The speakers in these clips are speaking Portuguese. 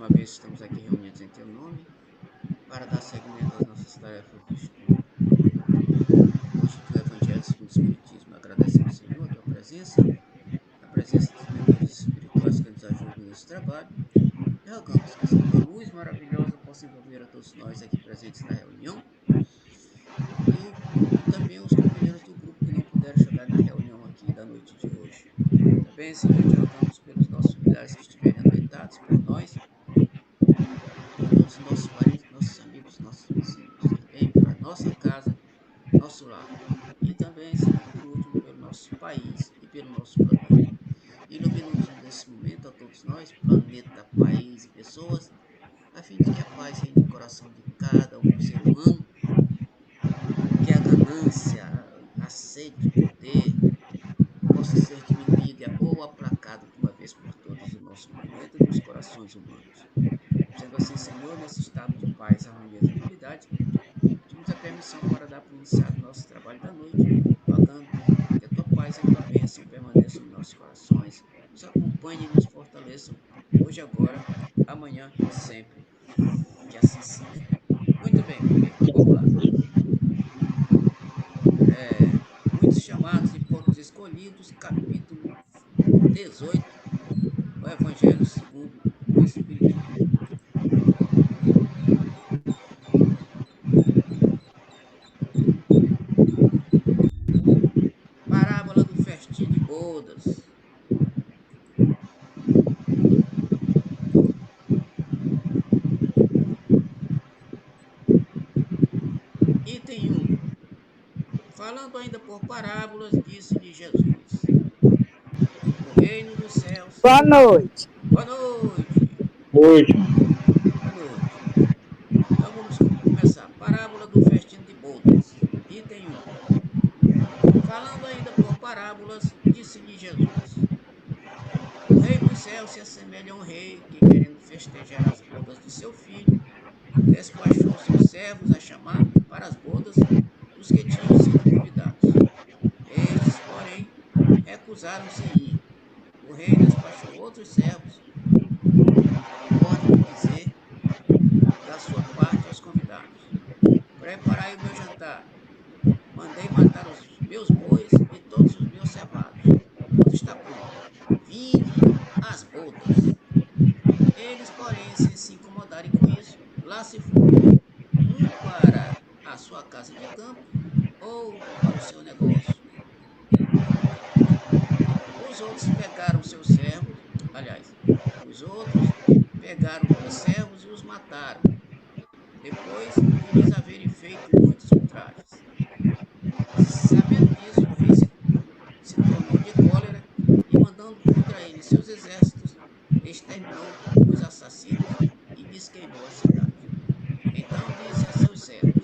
uma vez estamos aqui reunidos em Teu nome para dar seguimento às nossas tarefas de estudo. Hoje do Evangelho segundo o Espiritismo. Agradecemos, Senhor, a Tua presença, a presença dos mentores espirituais que nos ajudam nesse trabalho. E rogamos que essa Tua luz maravilhosa possa envolver a todos nós aqui presentes na reunião e também os companheiros do grupo que não puderam chegar na reunião aqui da noite de hoje. Também, Senhor, te rogamos pelos nossos familiares que estiverem adoentados por nós, por todos os nossos parentes, nossos amigos, nossos vizinhos, também pela nossa casa, nosso lar. E também, Senhor, por último, pelo nosso país e pelo nosso planeta. Ilumina-nos nesse momento a todos nós, planeta, país e pessoas, a fim de que a paz reine no coração de cada um ser humano, que a ganância, a sede de poder possa ser diminuída ou aplacada de uma vez por todas no nosso planeta e nos corações humanos. Sendo assim, Senhor, nesse estado de paz, harmonia e tranquilidade, pedimos a permissão para dar por iniciado o nosso trabalho da noite, rogando que a tua paz e a tua bênção permaneçam em nossos corações, nos acompanhem e nos fortaleçam, hoje, agora, amanhã e sempre. Que assim seja. Muito bem, meu amigo, vamos lá. Muitos chamados e poucos escolhidos, capítulo 18, o Evangelho segundo o Espiritismo. Parábola do festim de bodas. Item 1. Falando ainda por parábolas, disse-lhe Jesus: O reino dos céus. Boa noite. Boa noite. Hoje, Boa noite. Então vamos começar. Parábola do festim de bodas. Item 1. Falando ainda por parábolas, disse-lhe Jesus: O reino dos céus se assemelha a um rei que, querendo festejar as bodas de seu filho, despachou seus servos a chamar para as bodas os que tinham sido convidados. Estes, porém, recusaram-se em ir. O rei despachou outros servos, pode dizer, da sua parte aos convidados: Preparai o meu jantar. Mandei matar os meus bois e todos os meus cevados. Tudo está pronto. Vinde às bodas. Eles, porém, sem se incomodarem com isso, lá se foram, um para a sua casa de campo, outro para o seu negócio. Os outros pegaram os servos e os mataram, depois de lhes haverem feito muitos ultrajes. Sabendo disso, o rei se tornou de cólera e, mandando contra ele seus exércitos, exterminou os assassinos e lhes queimou a cidade. Então disse a seus servos: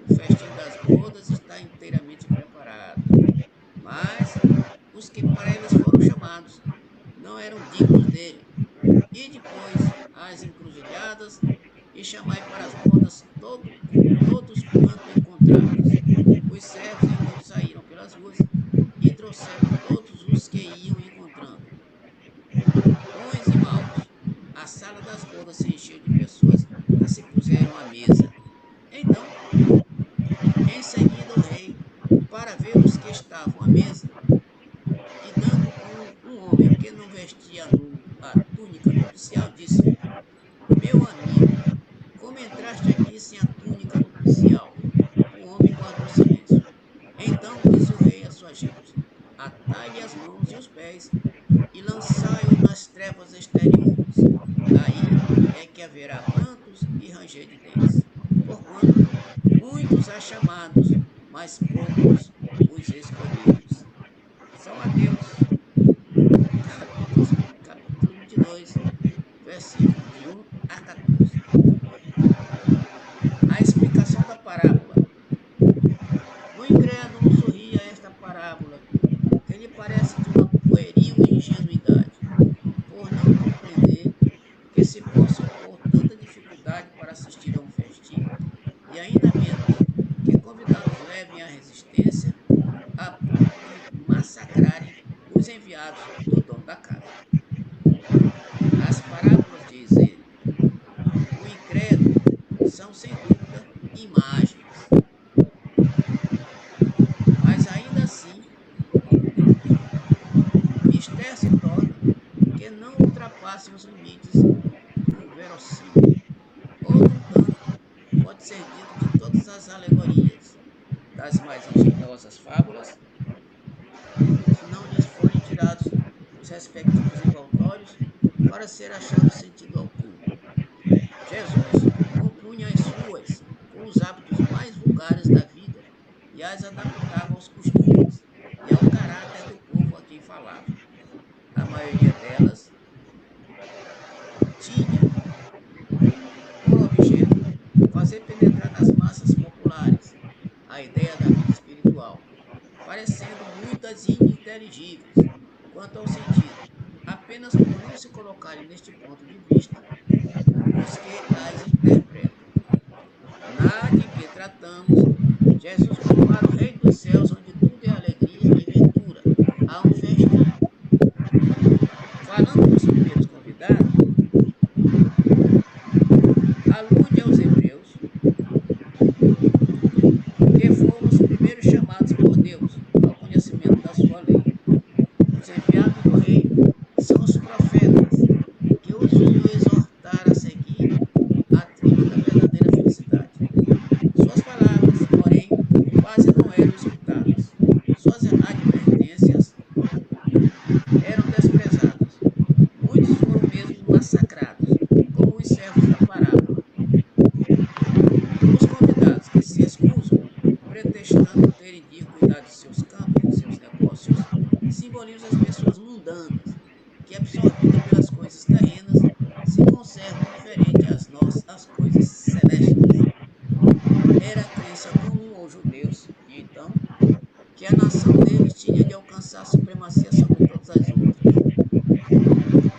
O festim das bodas está inteiramente preparado, mas os que para eles foram chamados não eram dignos dele. E depois às encruzilhadas e chamai para as bodas todos quanto encontrados. Os servos então saíram pelas ruas e trouxeram todos os que iam encontrando, bons e maus. A sala das bodas se encheu de pessoas que se puseram à mesa. Então, em seguida o rei, para ver os que estavam à mesa, e dando um homem que não vestia a túnica nupcial, disse: Meu amigo, como entraste aqui sem a túnica nupcial? O homem guardou silêncio. Então disse o rei à sua gente: Atai-lhe as mãos e os pés e lançai-o nas trevas exteriores. Aí é que haverá prantos e ranger de dentes, porquanto muitos há chamados, mas poucos os escolhidos. São Mateus, capítulo 22, versículo de 1 a 14. A explicação da parábola. O incrédulo sorri a esta parábola, que lhe parece de uma pueril ingenuidade, por não compreender que se possa opor tanta dificuldade para assistir a um festim, e ainda menos que convidados levem à resistência a ponto de massacrarem os enviados do dono da casa. As parábolas, diz ele, ultrapassem os limites do verossímil. Outro tanto pode ser dito de todas as alegorias, das mais engenhosas fábulas, se não lhes forem tirados os respectivos envoltórios para ser achado sentido oculto. Jesus compunha as suas com os hábitos mais vulgares da vida e as adaptava aos costumes e ao caráter do povo a quem falava. A maioria delas tinha por objeto fazer penetrar nas massas populares a ideia da vida espiritual, parecendo muitas ininteligíveis quanto ao sentido, apenas por não se colocarem neste ponto de vista os que as interpretam. Na de que tratamos, Jesus compara o reino dos céus, onde tudo é alegria e ventura, a um festim. Falando dos primeiros convidados, alude aos hebreus, que foram os primeiros chamados por Deus ao conhecimento da sua lei. Os enviados do rei são os profetas, que os vinham exortar a seguir a trilha da verdadeira felicidade. Suas palavras, porém, quase não eram escutadas. Suas advertências eram desprezadas. Muitos foram mesmo massacrados, como os servos da parábola. Os convidados que se excusam, pretextando terem de ir cuidar de seus campos, de seus negócios, simbolizam as pessoas mundanas, que, absorvidas pelas coisas terrenas, se conservam indiferente às coisas celestes. Era a crença comum aos judeus, de então, que a nação deles tinha de alcançar a supremacia sobre todas as outras.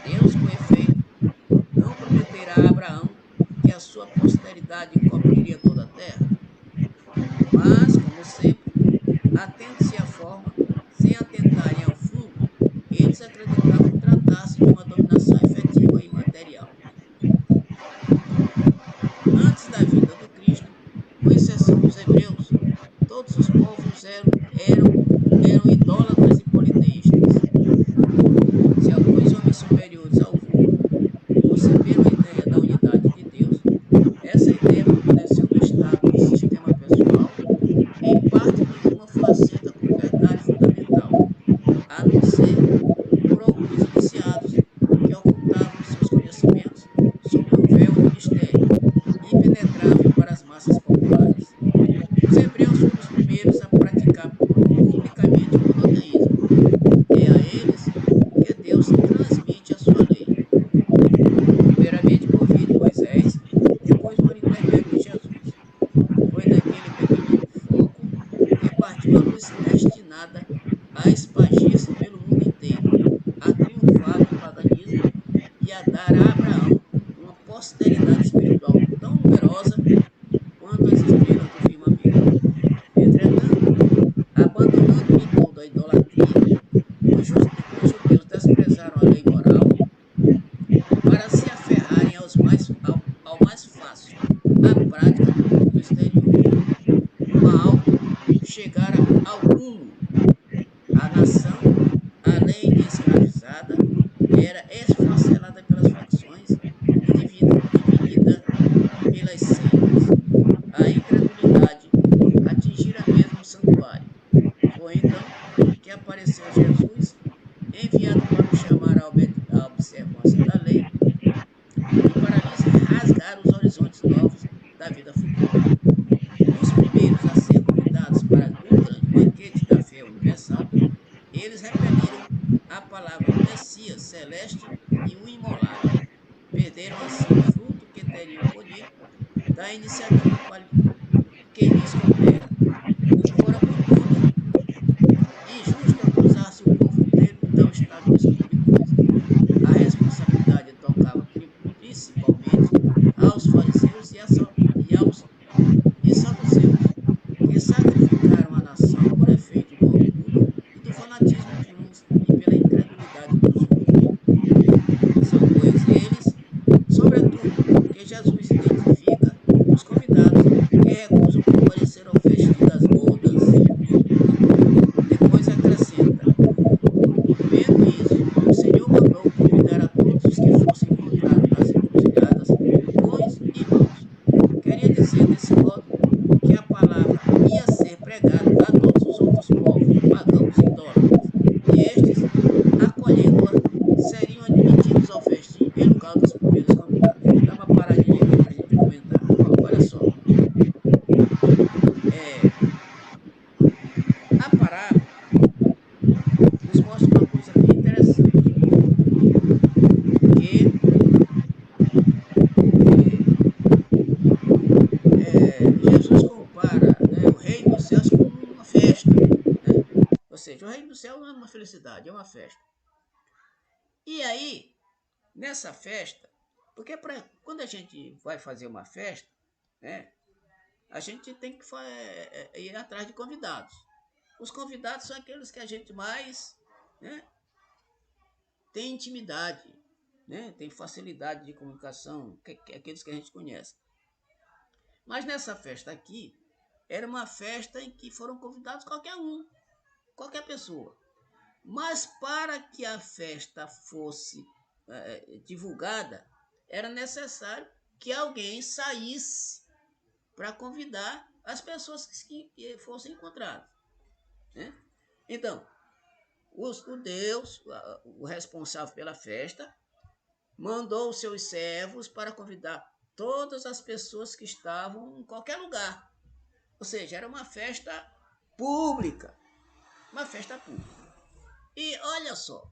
Deus, com efeito, não prometerá a Abraão que a sua posteridade cobriria toda a terra, mas, como sempre, atendo-se à forma, sem atentarem ao fundo, eles acreditavam tratar-se de uma dominação efetiva e material. Antes da vinda do Cristo, com exceção dos hebreus, todos os povos eram idólatras e politeístas. Se alguns homens superiores ao vulgo conceberam a ideia da unidade de Deus, essa ideia permaneceu no estado de sistema pessoal, em parte nenhuma foi aceita como verdade fundamental, a não ser por alguns iniciados que ocultavam seus conhecimentos sob um véu de mistério, impenetrável para as massas populares. Os hebreus foram os primeiros a praticar publicamente o monoteísmo. É a eles que Deus transmite a sua lei, primeiramente por via de Moisés, depois por intermédio de Jesus. Foi daquele pequenino foco que partiu a luz destinada a expandir-se pelo mundo inteiro, a triunfar do paganismo e a dar a Abraão uma posteridade espiritual tão numerosa quanto as estrelas do firmamento. Entretanto, abandonando de todo a idolatria, os judeus desprezaram a lei moral para se aferrarem ao mais fácil, à prática do mundo exterior. Mal chegara ao cúmulo. A nação, além de escravizada, era esfacelada pelas facções e dividida pelas seitas. A incredulidade atingira mesmo o santuário. Foi então que apareceu Jesus, enviado para os chamar à observância da lei e para lhes rasgar os horizontes novos da vida futura. Os primeiros a ser convidados para o grande banquete da fé universal, eles repeliram a palavra Messias celeste e o imolaram. Perderam assim o fruto que teriam colhido da iniciativa que lhes coubera. Fora, contudo, injusto acusar-se o povo inteiro de tal estabelecimento de coisas. A responsabilidade tocava principalmente aos fariseus e saduceus, que sacrificaram a nação por efeito do orgulho e do fanatismo de uns e pela incredulidade dos outros. São, pois, eles, sobretudo, que Jesus identifica os convidados que recusam comparecer ao desse modo que a palavra ia ser pregada a todos os outros povos, pagãos e idólatras, e estes, acolhendo-a, seriam admitidos ao festim em lugar dos primeiros convidados. Dá uma paradinha aqui para a gente comentar. Ó, olha só. A parábola nos mostra uma coisa bem interessante, que Jesus compara, né, o reino dos céus com uma festa. Né? Ou seja, o reino do céu não é uma felicidade, é uma festa. E aí, nessa festa, porque quando a gente vai fazer uma festa, né, a gente tem que ir atrás de convidados. Os convidados são aqueles que a gente mais, né, tem intimidade, né, tem facilidade de comunicação, aqueles que a gente conhece. Mas nessa festa aqui, era uma festa em que foram convidados qualquer pessoa. Mas para que a festa fosse divulgada, era necessário que alguém saísse para convidar as pessoas que fossem encontradas. Né? Então, o Deus, o responsável pela festa, mandou os seus servos para convidar todas as pessoas que estavam em qualquer lugar. Ou seja, era uma festa pública. Uma festa pública. E olha só,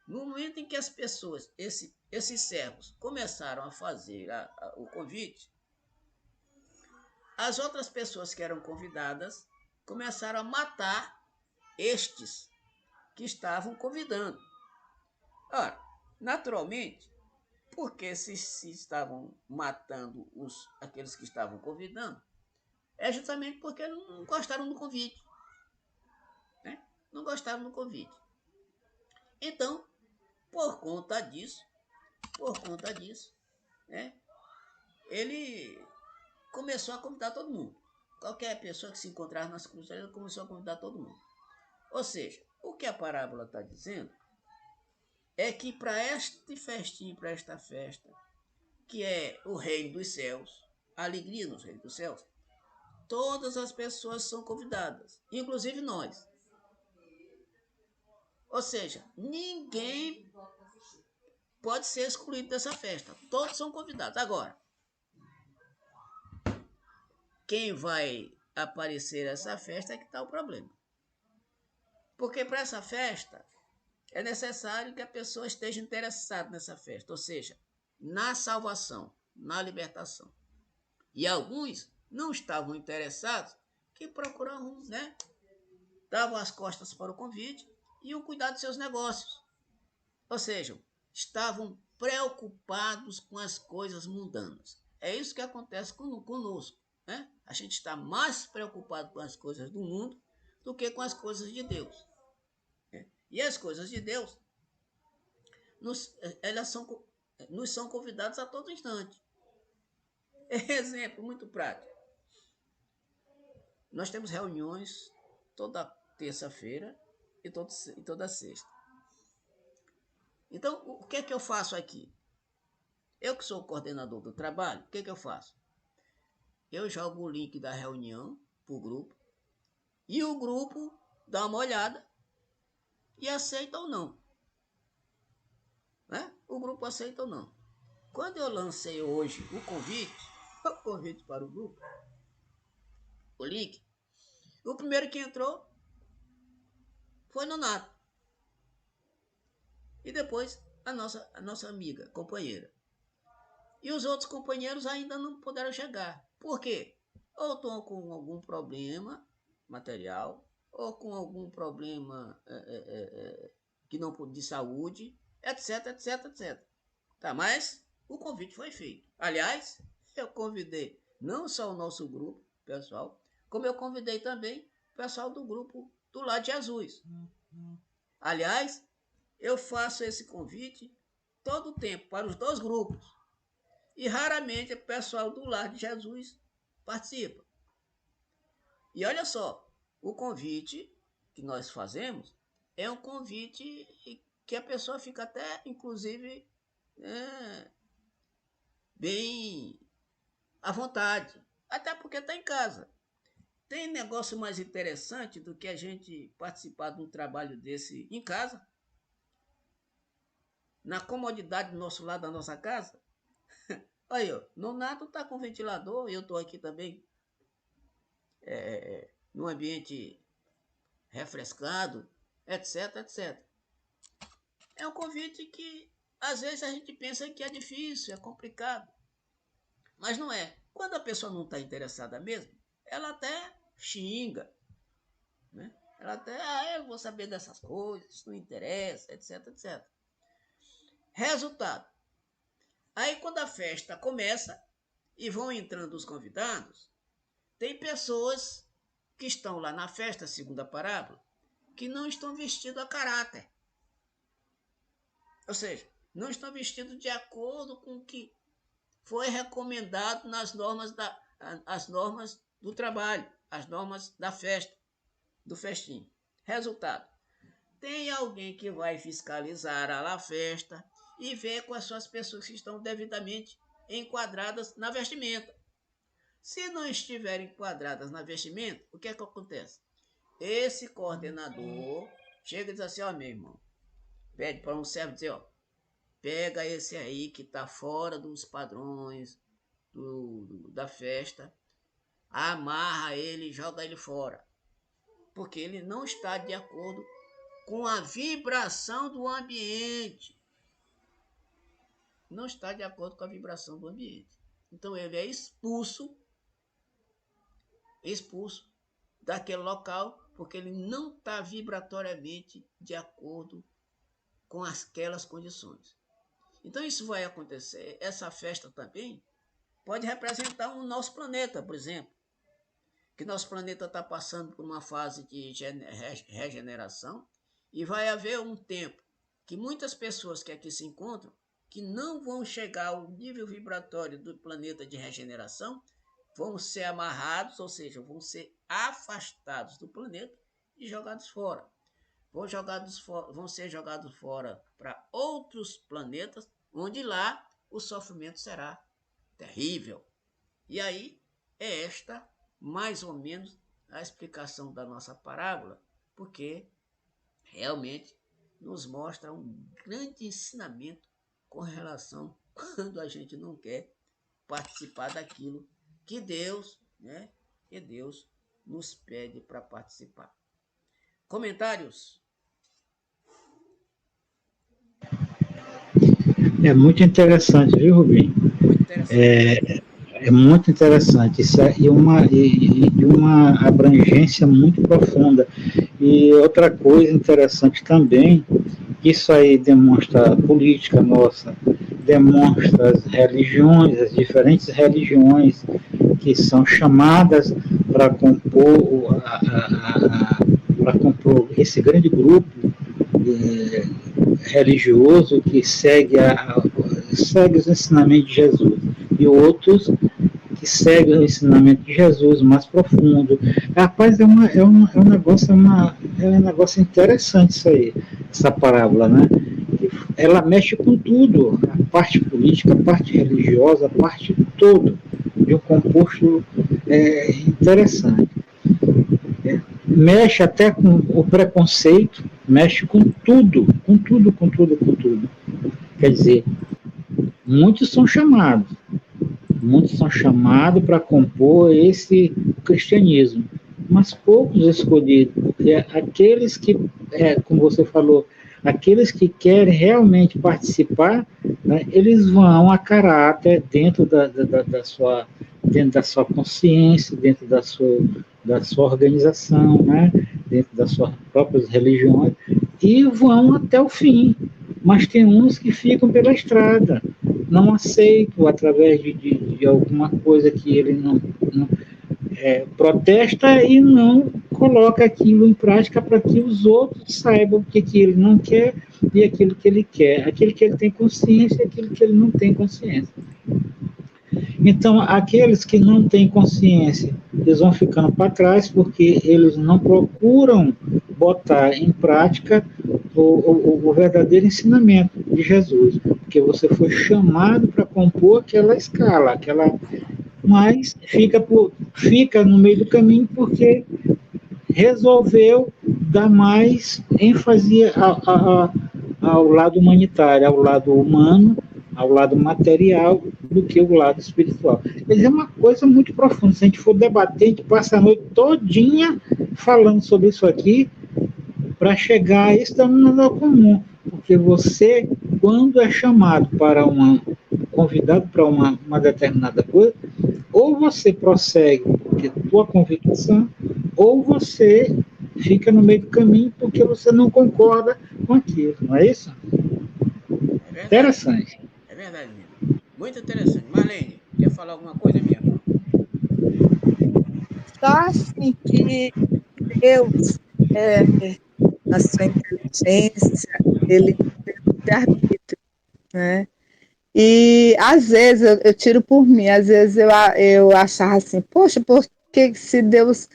no momento em que as pessoas, esses servos, começaram a fazer o convite, as outras pessoas que eram convidadas começaram a matar estes que estavam convidando. Ora, naturalmente, porque se estavam matando aqueles que estavam convidando, é justamente porque não gostaram do convite. Né? Não gostaram do convite. Então, por conta disso, né, ele começou a convidar todo mundo. Qualquer pessoa que se encontrasse nas cruzeiras, ele começou a convidar todo mundo. Ou seja, o que a parábola está dizendo é que para este festim, para esta festa, que é o reino dos céus, a alegria nos reinos dos céus, todas as pessoas são convidadas, inclusive nós. Ou seja, ninguém pode ser excluído dessa festa. Todos são convidados. Agora, quem vai aparecer nessa festa é que está o problema. Porque para essa festa é necessário que a pessoa esteja interessada nessa festa, ou seja, na salvação, na libertação. E alguns não estavam interessados, que procuravam, né, davam as costas para o convite e iam cuidar dos seus negócios. Ou seja, estavam preocupados com as coisas mundanas. É isso que acontece conosco. Né? A gente está mais preocupado com as coisas do mundo do que com as coisas de Deus. E as coisas de Deus, nos são convidadas a todo instante. Exemplo muito prático. Nós temos reuniões toda terça-feira e toda sexta. Então, o que é que eu faço aqui? Eu que sou o coordenador do trabalho, o que é que eu faço? Eu jogo o link da reunião para o grupo e o grupo dá uma olhada e aceita ou não. Né? O grupo aceita ou não. Quando eu lancei hoje o convite para o grupo, o link, o primeiro que entrou foi Nonato. E depois a nossa amiga, companheira. E os outros companheiros ainda não puderam chegar. Por quê? Ou estão com algum problema material, ou com algum problema que não de saúde, etc, etc, etc. Tá, mas o convite foi feito. Aliás, eu convidei não só o nosso grupo, pessoal, como eu convidei também o pessoal do grupo do Lar de Jesus. Aliás, eu faço esse convite todo o tempo para os dois grupos. E raramente o pessoal do Lar de Jesus participa. E olha só, o convite que nós fazemos é um convite que a pessoa fica até, inclusive, bem à vontade. Até porque está em casa. Tem negócio mais interessante do que a gente participar de um trabalho desse em casa? Na comodidade do nosso lado da nossa casa? Aí, ó, Nonato está com ventilador, eu estou aqui também num ambiente refrescado, etc, etc. É um convite que às vezes a gente pensa que é difícil, é complicado, mas não é. Quando a pessoa não está interessada mesmo, ela até xinga, né? Ela até, eu vou saber dessas coisas, isso não interessa, etc, etc. Resultado. Aí quando a festa começa e vão entrando os convidados, tem pessoas que estão lá na festa, segundo a parábola, que não estão vestidos a caráter. Ou seja, não estão vestidos de acordo com o que foi recomendado nas normas, as normas do trabalho, as normas da festa, do festim. Resultado, tem alguém que vai fiscalizar a festa e ver quais são as pessoas que estão devidamente enquadradas na vestimenta. Se não estiverem enquadradas na vestimenta, o que é que acontece? Esse coordenador chega e diz assim, ó, meu irmão, pede para um servo dizer, ó, pega esse aí que está fora dos padrões da festa, amarra ele e joga ele fora. Porque ele não está de acordo com a vibração do ambiente. Não está de acordo com a vibração do ambiente. Então ele é expulso daquele local, porque ele não está vibratoriamente de acordo com aquelas condições. Então isso vai acontecer, essa festa também pode representar o nosso planeta, por exemplo, que nosso planeta está passando por uma fase de regeneração e vai haver um tempo que muitas pessoas que aqui se encontram, que não vão chegar ao nível vibratório do planeta de regeneração, vão ser amarrados, ou seja, vão ser afastados do planeta e jogados fora. Vão ser jogados fora para outros planetas, onde lá o sofrimento será terrível. E aí é esta, mais ou menos, a explicação da nossa parábola, porque realmente nos mostra um grande ensinamento com relação quando a gente não quer participar daquilo que Deus, né, que Deus nos pede para participar. Comentários? É muito interessante, viu, Rubinho? Muito interessante. É muito interessante. Isso é, e uma abrangência muito profunda. E outra coisa interessante também, isso aí demonstra a política nossa, demonstra as religiões, as diferentes religiões que são chamadas para compor, para compor esse grande grupo religioso que segue os ensinamentos de Jesus, e outros que seguem o ensinamento de Jesus mais profundo. Rapaz, é um negócio interessante isso aí, essa parábola, né? Ela mexe com tudo, a parte política, a parte religiosa, a parte toda de um composto interessante. Mexe até com o preconceito, mexe com tudo, com tudo, com tudo, com tudo. Quer dizer, muitos são chamados para compor esse cristianismo, mas poucos escolhidos, porque aqueles que, como você falou, aqueles que querem realmente participar, né, eles vão a caráter dentro da sua consciência, dentro da sua organização, né, dentro das suas próprias religiões, e vão até o fim. Mas tem uns que ficam pela estrada, não aceitam através de alguma coisa que ele não protesta e não coloca aquilo em prática para que os outros saibam o que ele não quer e aquilo que ele quer, aquilo que ele tem consciência e aquilo que ele não tem consciência. Então, aqueles que não têm consciência, eles vão ficando para trás porque eles não procuram botar em prática o verdadeiro ensinamento de Jesus, porque você foi chamado para compor aquela escala, mas fica no meio do caminho porque resolveu dar mais ênfase ao lado humanitário, ao lado humano, ao lado material, do que o lado espiritual. Mas é uma coisa muito profunda. Se a gente for debater, a gente passa a noite todinha falando sobre isso aqui para chegar a esse denominador comum. Porque você, quando é chamado para convidado para uma determinada coisa, ou você prossegue porque tua convicção, ou você fica no meio do caminho porque você não concorda com aquilo, não é isso? É verdade. Interessante. É verdade mesmo. Muito interessante. Marlene, quer falar alguma coisa, minha irmã? Só assim que Deus, na sua inteligência, ele tem arbítrio, né? E às vezes eu tiro por mim, às vezes eu achava assim, poxa, por que se Deus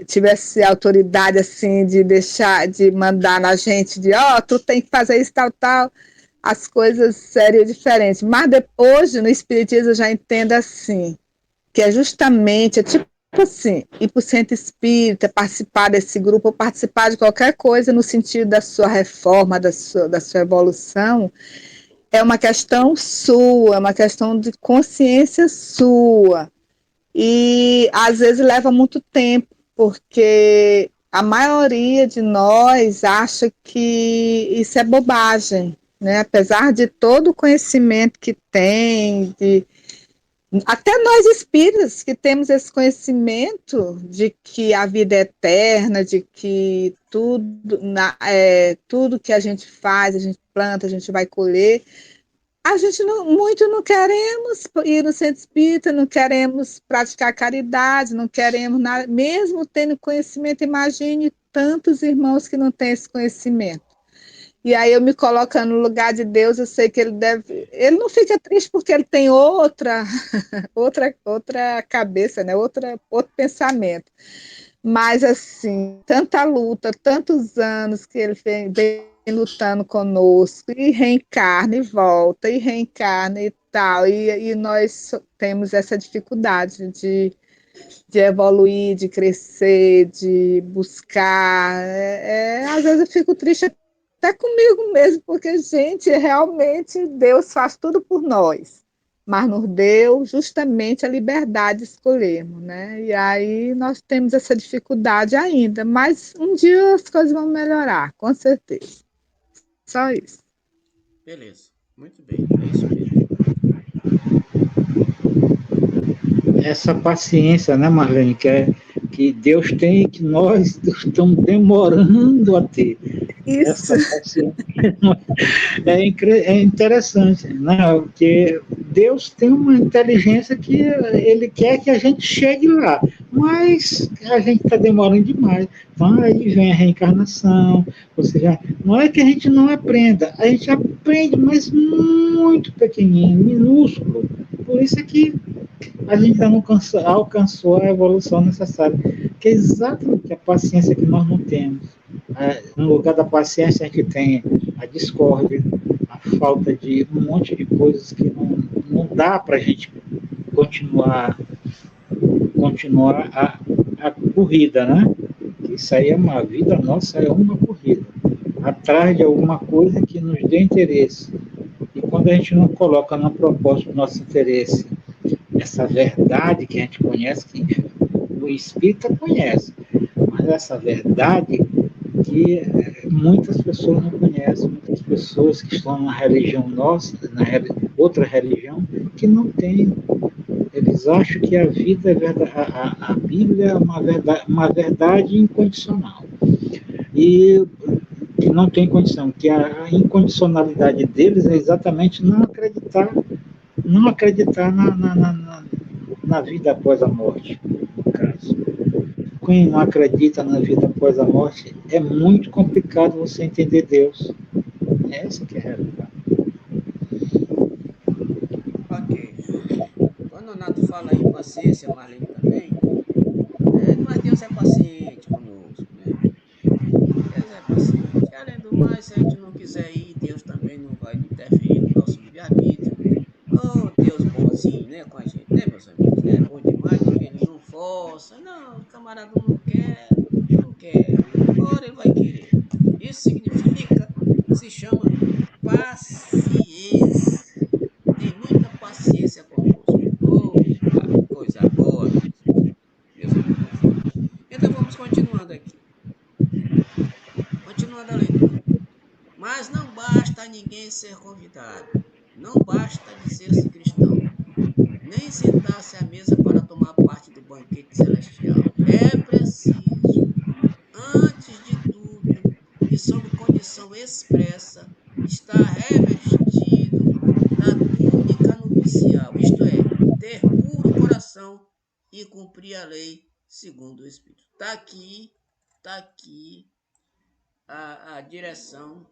tivesse autoridade assim de deixar, de mandar na gente, de tu tem que fazer isso, tal, tal, as coisas seriam diferentes. Mas hoje, no Espiritismo, eu já entendo assim, que é justamente, tipo assim, ir para o centro espírita, participar desse grupo, ou participar de qualquer coisa no sentido da sua reforma, da sua evolução, é uma questão sua, é uma questão de consciência sua. E às vezes leva muito tempo, porque a maioria de nós acha que isso é bobagem, né? Apesar de todo o conhecimento que tem, até nós espíritas que temos esse conhecimento de que a vida é eterna, de que tudo que a gente faz, a gente planta, a gente vai colher, a gente muito não queremos ir no centro espírita, não queremos praticar caridade, não queremos nada, mesmo tendo conhecimento, imagine tantos irmãos que não têm esse conhecimento. E aí eu me colocando no lugar de Deus, eu sei que ele não fica triste porque ele tem outra cabeça, né? Outro pensamento. Mas, assim, tanta luta, tantos anos que ele vem lutando conosco, e reencarna e volta, e reencarna e tal, e nós temos essa dificuldade de evoluir, de crescer, de buscar. Às vezes eu fico triste até comigo mesmo, porque, gente, realmente Deus faz tudo por nós, mas nos deu justamente a liberdade de escolhermos, né? E aí nós temos essa dificuldade ainda, mas um dia as coisas vão melhorar, com certeza. Só isso. Beleza. Muito bem. É isso mesmo. Essa paciência, né, Marlene, que Deus tem, que nós estamos demorando a ter. Isso. Essa paciência é interessante, né? Porque Deus tem uma inteligência que Ele quer que a gente chegue lá, mas a gente está demorando demais. Então aí vem a reencarnação, ou seja, não é que a gente não aprenda, a gente aprende, mas muito pequenininho, minúsculo. Por isso é que a gente não alcançou a evolução necessária, que é exatamente a paciência que nós não temos. No lugar da paciência, a gente tem a discórdia, a falta de um monte de coisas que não dá para a gente continuar a corrida, né? Isso aí é uma vida nossa, é uma corrida, atrás de alguma coisa que nos dê interesse. E quando a gente não coloca na proposta do nosso interesse essa verdade que a gente conhece, que o espírita conhece, mas essa verdade que muitas pessoas não conhecem, muitas pessoas que estão na religião nossa, outra religião, que não tem. Eles acham que a vida é verdade, a Bíblia é uma verdade incondicional. E que não tem condição, que a incondicionalidade deles é exatamente não acreditar na vida após a morte, no caso. Quem não acredita na vida após a morte, é muito complicado você entender Deus. Essa que é a realidade. Ok. Quando o Nato fala em paciência, Marlene também, mas Deus é paciente conosco, né? Deus é paciente. E, além do mais, se a gente não quiser ir, Deus também não vai interferir no nosso livre-arbítrio. Oh, Deus bonzinho, possa. Não, o camarada não quer, não quer. Uma hora ele vai querer. Isso significa, se chama paciência. Tem muita paciência conosco. Opa, coisa boa, meus amigos. Então vamos continuando aqui. Continuando a leitura. Mas não basta ninguém ser convidado. Não basta dizer-se cristão, nem sentar-se à mesa para tomar parte do banquete celestial. É preciso, antes de tudo, e sob condição expressa, estar revestido da túnica nupcial, isto é, ter puro coração e cumprir a lei segundo o Espírito. Tá aqui a direção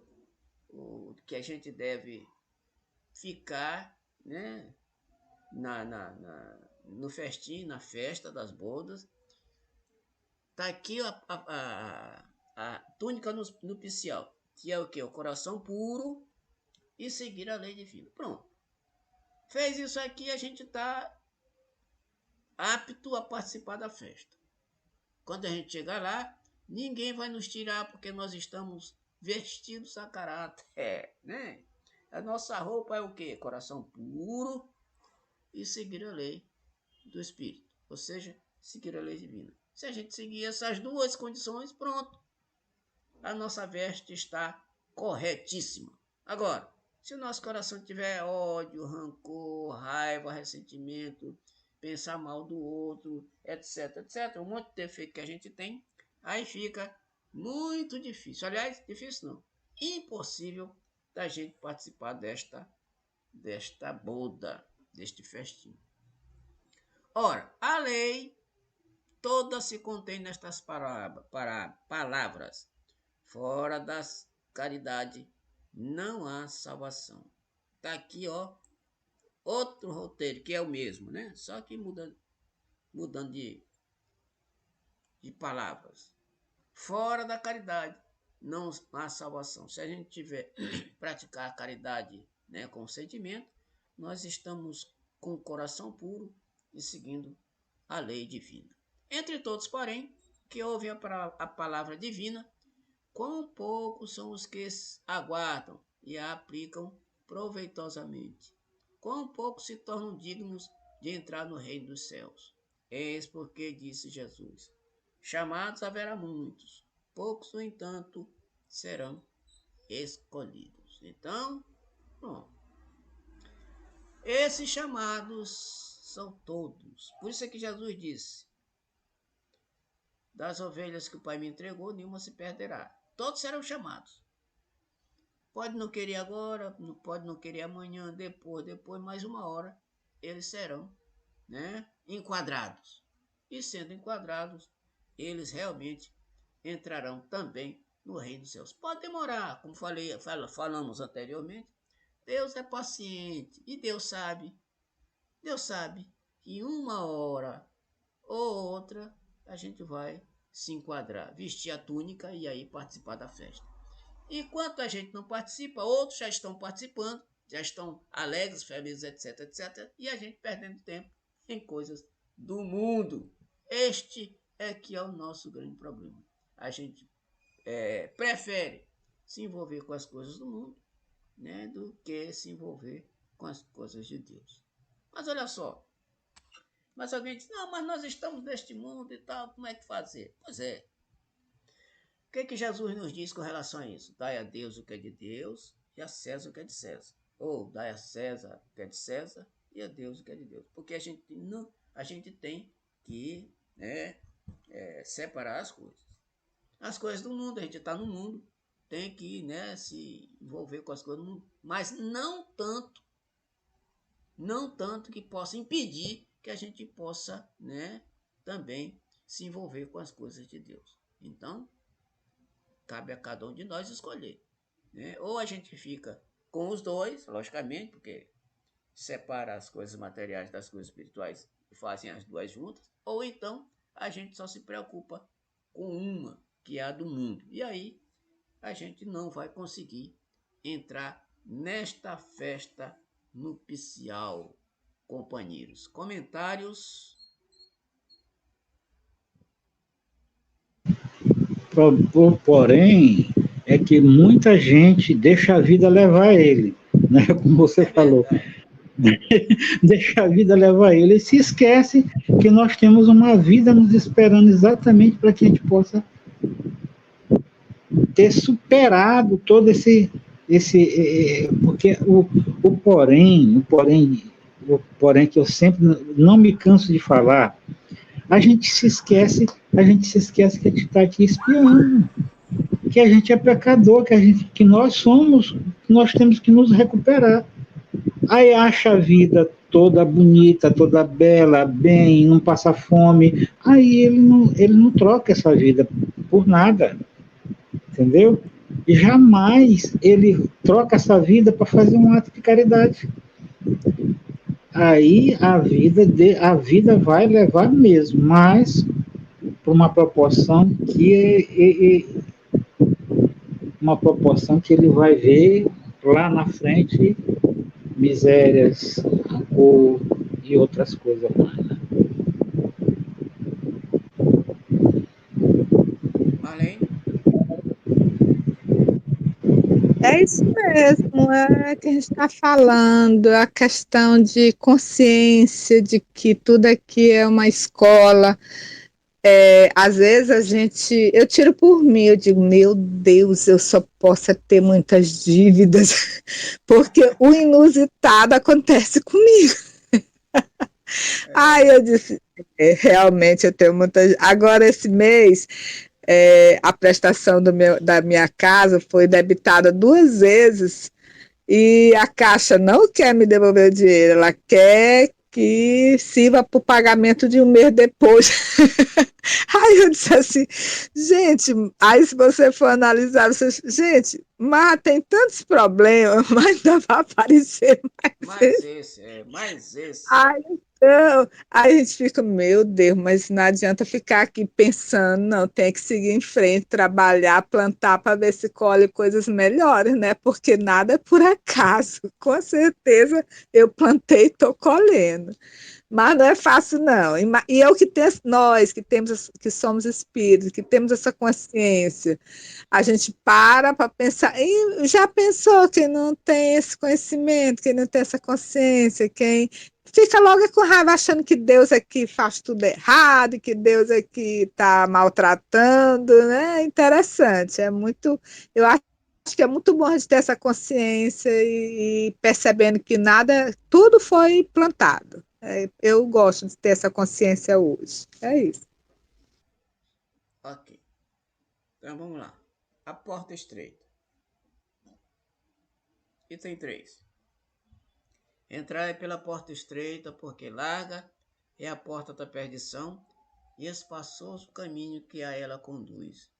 que a gente deve ficar, né, no festim, na festa das bodas. Está aqui a túnica nupcial, que é o quê? O coração puro e seguir a lei divina. Pronto. Fez isso aqui, a gente está apto a participar da festa. Quando a gente chegar lá, ninguém vai nos tirar porque nós estamos vestidos a caráter, né? A nossa roupa é o quê? Coração puro e seguir a lei do Espírito, ou seja, seguir a lei divina. Se a gente seguir essas duas condições, pronto, a nossa veste está corretíssima. Agora, se o nosso coração tiver ódio, rancor, raiva, ressentimento, pensar mal do outro, etc, etc, um monte de defeito que a gente tem, aí fica muito difícil. Aliás, difícil não, impossível da gente participar desta boda, deste festim. Ora, a lei toda se contém nestas palavras. Fora das caridade não há salvação. Está aqui, ó, outro roteiro, que é o mesmo, né? Só que mudando de palavras. Fora da caridade não há salvação. Se a gente tiver praticar a caridade, né, com sentimento, nós estamos com o coração puro e seguindo a lei divina. Entre todos, porém, que ouvem a palavra divina, quão poucos são os que aguardam e a aplicam proveitosamente. Quão poucos se tornam dignos de entrar no reino dos céus. Eis porque disse Jesus: chamados haverá muitos, poucos, no entanto, serão escolhidos. Então, bom, esses chamados são todos. Por isso é que Jesus disse: das ovelhas que o Pai me entregou, nenhuma se perderá. Todos serão chamados. Pode não querer agora, pode não querer amanhã, depois, mais uma hora, eles serão, né, enquadrados. E sendo enquadrados, eles realmente entrarão também no reino dos céus. Pode demorar, como falamos anteriormente. Deus é paciente e Deus sabe que uma hora ou outra a gente vai se enquadrar, vestir a túnica e aí participar da festa. Enquanto a gente não participa, outros já estão participando, já estão alegres, felizes, etc, etc, e a gente perdendo tempo em coisas do mundo. Este é que é o nosso grande problema. A gente prefere se envolver com as coisas do mundo, né, do que se envolver com as coisas de Deus. Mas olha só, mas alguém diz, não, mas nós estamos neste mundo e tal, como é que fazer? Pois é. O que é que Jesus nos diz com relação a isso? Dai a Deus o que é de Deus e a César o que é de César. Ou dai a César o que é de César e a Deus o que é de Deus. Porque a gente tem que, né, separar as coisas. As coisas do mundo, a gente está no mundo, tem que, né, se envolver com as coisas do mundo, mas não tanto que possa impedir que a gente possa, né, também se envolver com as coisas de Deus. Então, cabe a cada um de nós escolher, né? Ou a gente fica com os dois, logicamente, porque separa as coisas materiais das coisas espirituais e fazem as duas juntas, ou então a gente só se preocupa com uma, que é a do mundo. E aí a gente não vai conseguir entrar nesta festa nupcial, companheiros. Comentários? Porém, é que muita gente deixa a vida levar ele, né? Como você É falou, verdade. deixa a vida levar ele e se esquece que nós temos uma vida nos esperando exatamente para que a gente possa ter superado todo porque o porém que eu sempre não me canso de falar, a gente se esquece que a gente está aqui espiando, que a gente é pecador, que nós somos, que nós temos que nos recuperar. Aí acha a vida toda bonita, toda bela, bem, não passa fome. Aí ele não troca essa vida por nada, entendeu? E jamais ele troca essa vida para fazer um ato de caridade. Aí a vida vai levar mesmo, mas para uma proporção que ele vai ver lá na frente misérias, rancor e outras coisas mais. Né? Marlene? É isso mesmo, é que a gente está falando, a questão de consciência de que tudo aqui é uma escola. Às vezes eu tiro por mim, eu digo, meu Deus, eu só posso ter muitas dívidas, porque o inusitado acontece comigo. Aí É, eu disse, realmente eu tenho muitas. Agora, esse mês, a prestação da minha casa foi debitada 2 vezes e a Caixa não quer me devolver o dinheiro, ela quer que sirva para o pagamento de um mês depois. Aí eu disse assim, gente, aí se você for analisar, gente, mas tem tantos problemas, mas ainda vai aparecer mais mais esse. esse, mais esse. Ai, então, aí a gente fica, meu Deus, mas não adianta ficar aqui pensando, não, tem que seguir em frente, trabalhar, plantar para ver se colhe coisas melhores, né? Porque nada é por acaso. Com certeza eu plantei e estou colhendo. Mas não é fácil, não. E é o que tem, nós que temos, que somos espíritos, que temos essa consciência. A gente para pensar. E já pensou quem não tem esse conhecimento, quem não tem essa consciência, quem fica logo com raiva achando que Deus é que faz tudo errado, que Deus é que está maltratando, né? É interessante, é muito. Eu acho que é muito bom a gente ter essa consciência e percebendo que nada, tudo foi plantado. Eu gosto de ter essa consciência hoje. É isso. Ok. Então vamos lá. A porta estreita. Item 3. Entrai pela porta estreita, porque larga é a porta da perdição, e espaçoso o caminho que a ela conduz.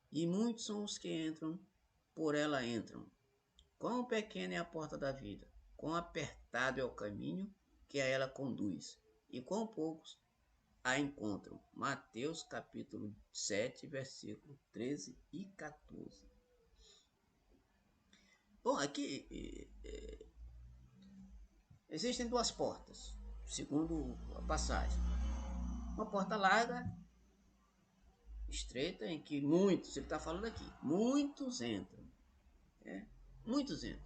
E muitos são os que entram, por ela entram. Quão pequena é a porta da vida, quão apertado é o caminho que a ela conduz, e quão poucos a encontram. Mateus capítulo 7, versículo 13 e 14. Bom, aqui existem duas portas, segundo a passagem. Uma porta larga, estreita, em que muitos, ele está falando aqui, muitos entram. Né? Muitos entram.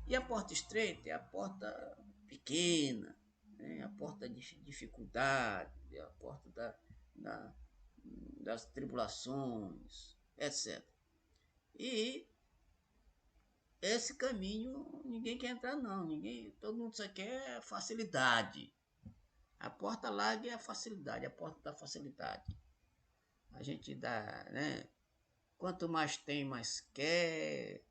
E a porta estreita é a porta pequena, né? A porta de dificuldade, a porta da, das tribulações, etc. E esse caminho ninguém quer entrar, não. Todo mundo só quer facilidade. A porta larga é a facilidade, a porta da facilidade. A gente dá, né? Quanto mais tem, mais quer.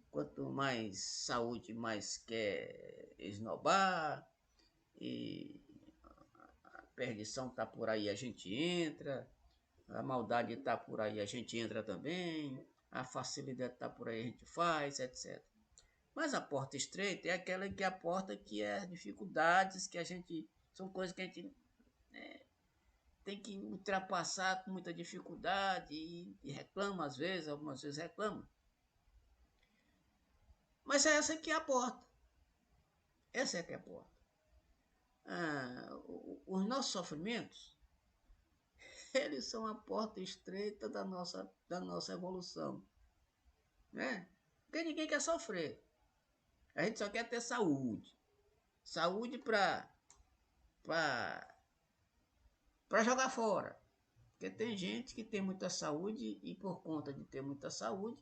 Quanto mais saúde, mais quer esnobar. E a perdição está por aí, a gente entra. A maldade está por aí, a gente entra também. A facilidade está por aí, a gente faz, etc. Mas a porta estreita é aquela que é a porta que é dificuldades, que a gente. São coisas que a gente tem que ultrapassar com muita dificuldade e reclama às vezes, algumas vezes reclama. Mas essa aqui é a porta. Essa aqui é a porta. Os nossos sofrimentos, eles são a porta estreita da nossa evolução. Né? Porque ninguém quer sofrer. A gente só quer ter saúde. Saúde para jogar fora. Porque tem gente que tem muita saúde e por conta de ter muita saúde,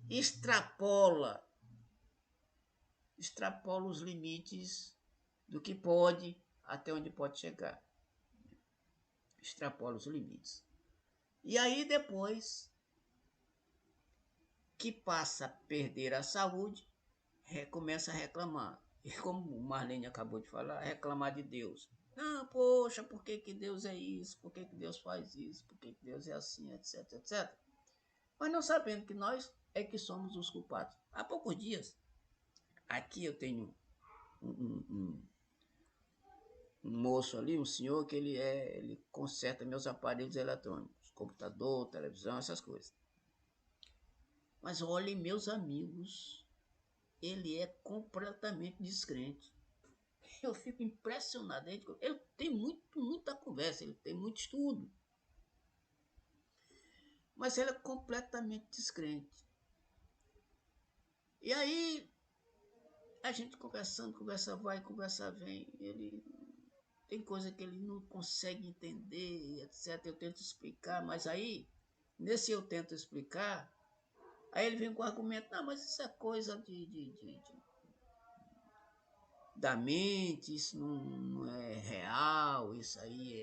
extrapola os limites do que pode, até onde pode chegar. Extrapola os limites. E aí depois que passa a perder a saúde, começa a reclamar. E como o Marlene acabou de falar, reclamar de Deus. Não, poxa, por que Deus é isso? Por que Deus faz isso? Por que Deus é assim, etc, etc. Mas não sabendo que nós é que somos os culpados. Há poucos dias, aqui eu tenho um moço ali, um senhor, que ele conserta meus aparelhos eletrônicos, computador, televisão, essas coisas. Mas olhem, meus amigos, ele é completamente descrente. Eu fico impressionado. Ele tem muita conversa, ele tem muito estudo. Mas ele é completamente descrente. E aí, a gente conversando, conversa vai, conversa vem. Ele tem coisa que ele não consegue entender, etc. Eu tento explicar, mas aí, nesse eu tento explicar, aí ele vem com o argumento, não, mas isso é coisa da mente, isso não é real, isso aí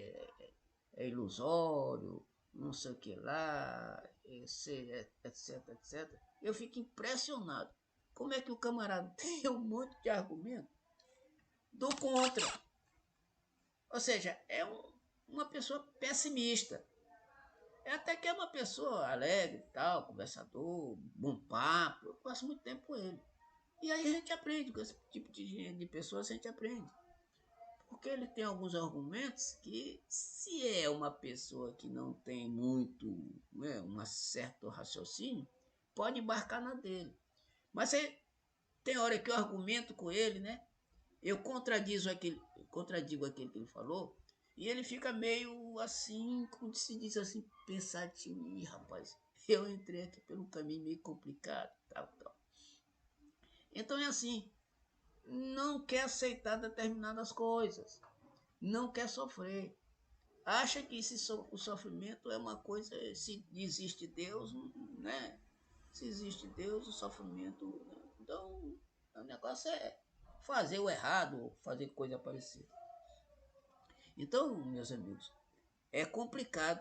é ilusório, não sei o que lá, etc, etc. Eu fico impressionado. Como é que o camarada tem um monte de argumento do contra? Ou seja, é uma pessoa pessimista. Até que é uma pessoa alegre, tal, conversador, bom papo. Eu passo muito tempo com ele. E aí a gente aprende, com esse tipo de pessoas a gente aprende. Porque ele tem alguns argumentos que, se é uma pessoa que não tem muito, né, um certo raciocínio, pode embarcar na dele. Mas tem hora que eu argumento com ele, né? Eu contradigo aquele que ele falou, e ele fica meio assim, como se diz assim, pensativo. Ih, rapaz, eu entrei aqui pelo caminho meio complicado, tal. Então é assim, não quer aceitar determinadas coisas, não quer sofrer. Acha que o sofrimento é uma coisa, se existe Deus, né? Se existe Deus, o sofrimento... Então, o negócio é fazer o errado, ou fazer coisa parecida. Então, meus amigos, é complicado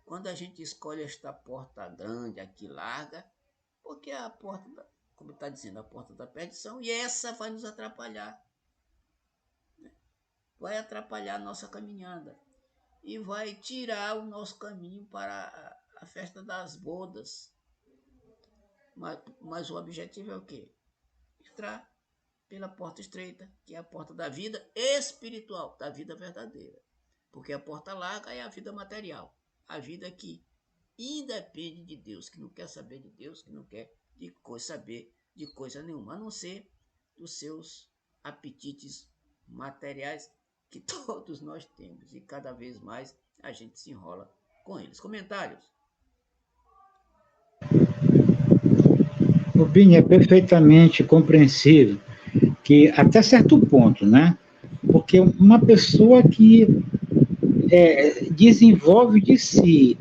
quando a gente escolhe esta porta grande aqui, larga, porque a porta, como está dizendo, a porta da perdição, e essa vai nos atrapalhar. Vai atrapalhar a nossa caminhada. E vai tirar o nosso caminho para a festa das bodas. Mas o objetivo é o quê? Entrar pela porta estreita, que é a porta da vida espiritual, da vida verdadeira. Porque a porta larga é a vida material. A vida que independe de Deus, que não quer saber de Deus, que não quer saber de coisa nenhuma, a não ser dos seus apetites materiais que todos nós temos. E cada vez mais a gente se enrola com eles. Comentários? Rubinho, é perfeitamente compreensível que até certo ponto, né? Porque uma pessoa que desenvolve de si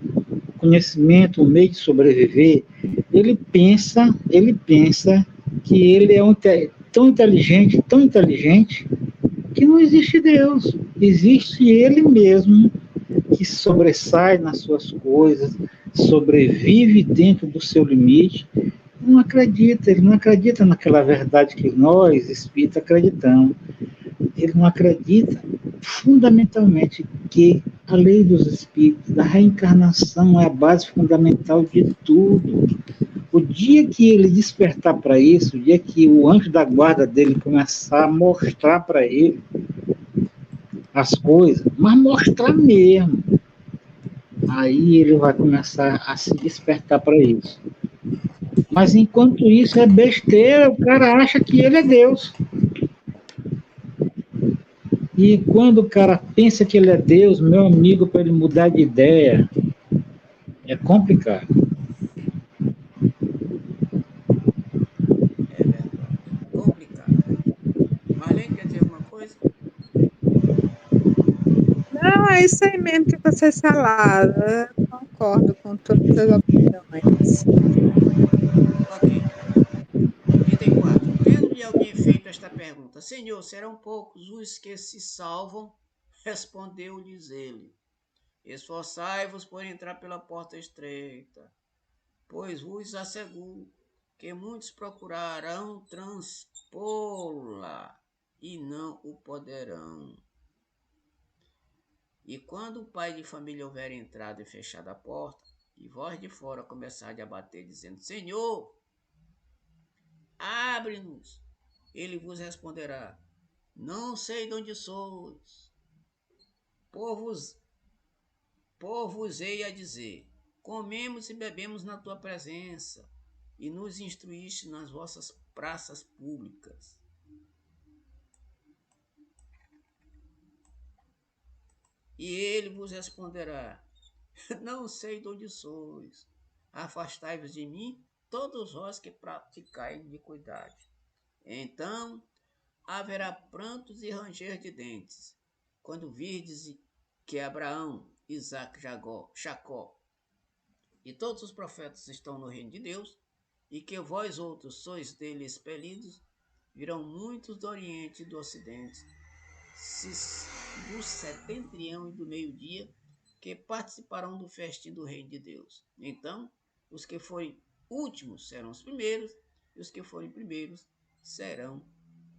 conhecimento, um meio de sobreviver, ele pensa que ele é tão inteligente, que não existe Deus. Existe ele mesmo, que sobressai nas suas coisas, sobrevive dentro do seu limite. Ele não acredita naquela verdade que nós, espíritas, acreditamos. Ele não acredita fundamentalmente que a lei dos espíritos, da reencarnação, é a base fundamental de tudo. O dia que ele despertar para isso, o dia que o anjo da guarda dele começar a mostrar para ele as coisas, mas mostrar mesmo, aí ele vai começar a se despertar para isso. Mas enquanto isso é besteira, o cara acha que ele é Deus. E quando o cara pensa que ele é Deus, meu amigo, para ele mudar de ideia, é complicado. É verdade. Complicado. Marlene, quer dizer alguma coisa? Não, é isso aí mesmo que vocês falaram. Eu concordo com todas as opiniões. Ok. Item 4. Tendo-lhe alguém feito esta pergunta: Senhor, serão poucos os que se salvam? Respondeu-lhes ele: Esforçai-vos por entrar pela porta estreita, pois vos asseguro que muitos procurarão transpô-la e não o poderão. E quando o pai de família houver entrado e fechado a porta, e vós de fora começardes a bater, dizendo: Senhor, abre-nos, ele vos responderá: Não sei de onde sois. Por vos hei a dizer: Comemos e bebemos na tua presença, e nos instruíste nas vossas praças públicas. E ele vos responderá: Não sei de onde sois. Afastai-vos de mim, todos vós que praticais iniquidade. Então haverá prantos e ranger de dentes, quando virdes que Abraão, Isaque, Jacó e todos os profetas estão no reino de Deus, e que vós outros sois dele expelidos, virão muitos do Oriente e do Ocidente, do setentrião e do meio-dia, que participarão do festim do reino de Deus. Então, os que forem últimos serão os primeiros, e os que forem primeiros serão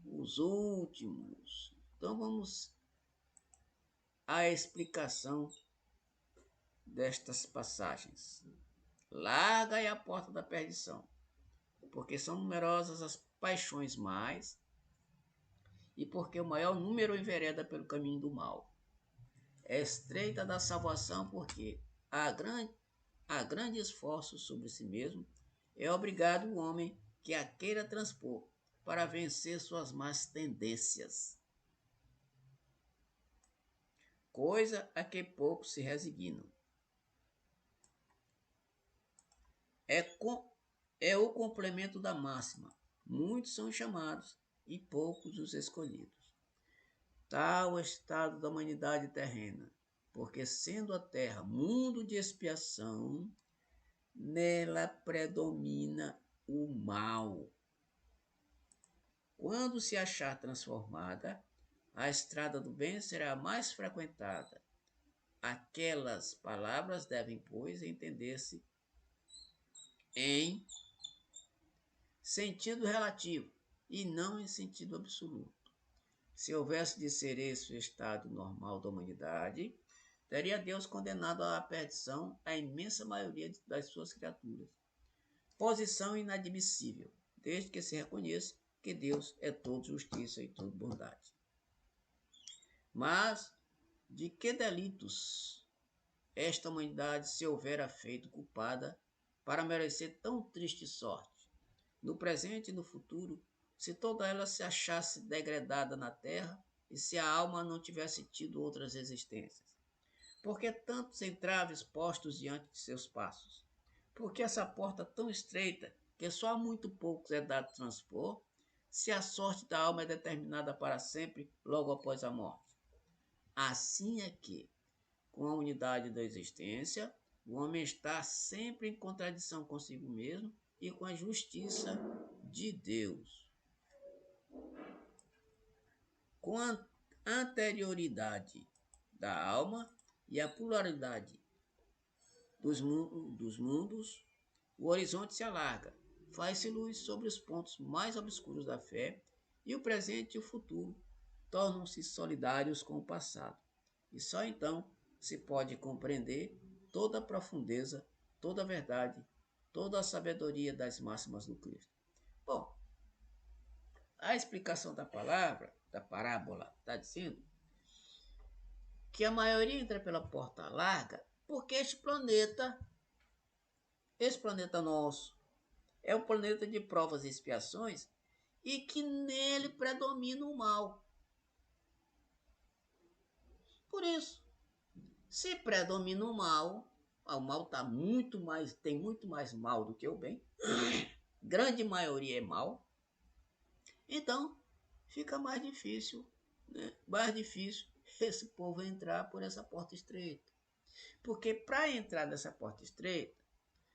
os últimos. Então, vamos à explicação destas passagens. Larga é a porta da perdição, porque são numerosas as paixões mais, e porque o maior número envereda pelo caminho do mal. É estreita da salvação, porque há grande esforço sobre si mesmo, é obrigado o homem que a queira transpor para vencer suas más tendências, coisa a que poucos se resignam. É, é o complemento da máxima: muitos são chamados e poucos os escolhidos. Tal o estado da humanidade terrena, porque sendo a terra mundo de expiação, nela predomina o mal. Quando se achar transformada, a estrada do bem será mais frequentada. Aquelas palavras devem, pois, entender-se em sentido relativo e não em sentido absoluto. Se houvesse de ser esse o estado normal da humanidade, teria Deus condenado à perdição a imensa maioria das suas criaturas. Posição inadmissível, desde que se reconheça que Deus é todo justiça e todo bondade. Mas de que delitos esta humanidade se houvera feito culpada para merecer tão triste sorte? No presente e no futuro, se toda ela se achasse degradada na terra e se a alma não tivesse tido outras existências? Por que tantos entraves postos diante de seus passos? Por que essa porta tão estreita que só a muito poucos é dado transpor, se a sorte da alma é determinada para sempre, logo após a morte? Assim é que, com a unidade da existência, o homem está sempre em contradição consigo mesmo e com a justiça de Deus. Com a anterioridade da alma e a pluralidade dos mundos, o horizonte se alarga, faz-se luz sobre os pontos mais obscuros da fé, e o presente e o futuro tornam-se solidários com o passado. E só então se pode compreender toda a profundeza, toda a verdade, toda a sabedoria das máximas do Cristo. Bom, a explicação da palavra, da parábola, está dizendo que a maioria entra pela porta larga porque esse planeta nosso, é um planeta de provas e expiações e que nele predomina o mal. Por isso, se predomina o mal tá tem muito mais mal do que o bem, grande maioria é mal, então fica mais difícil, né? Mais difícil esse povo entrar por essa porta estreita. Porque para entrar nessa porta estreita,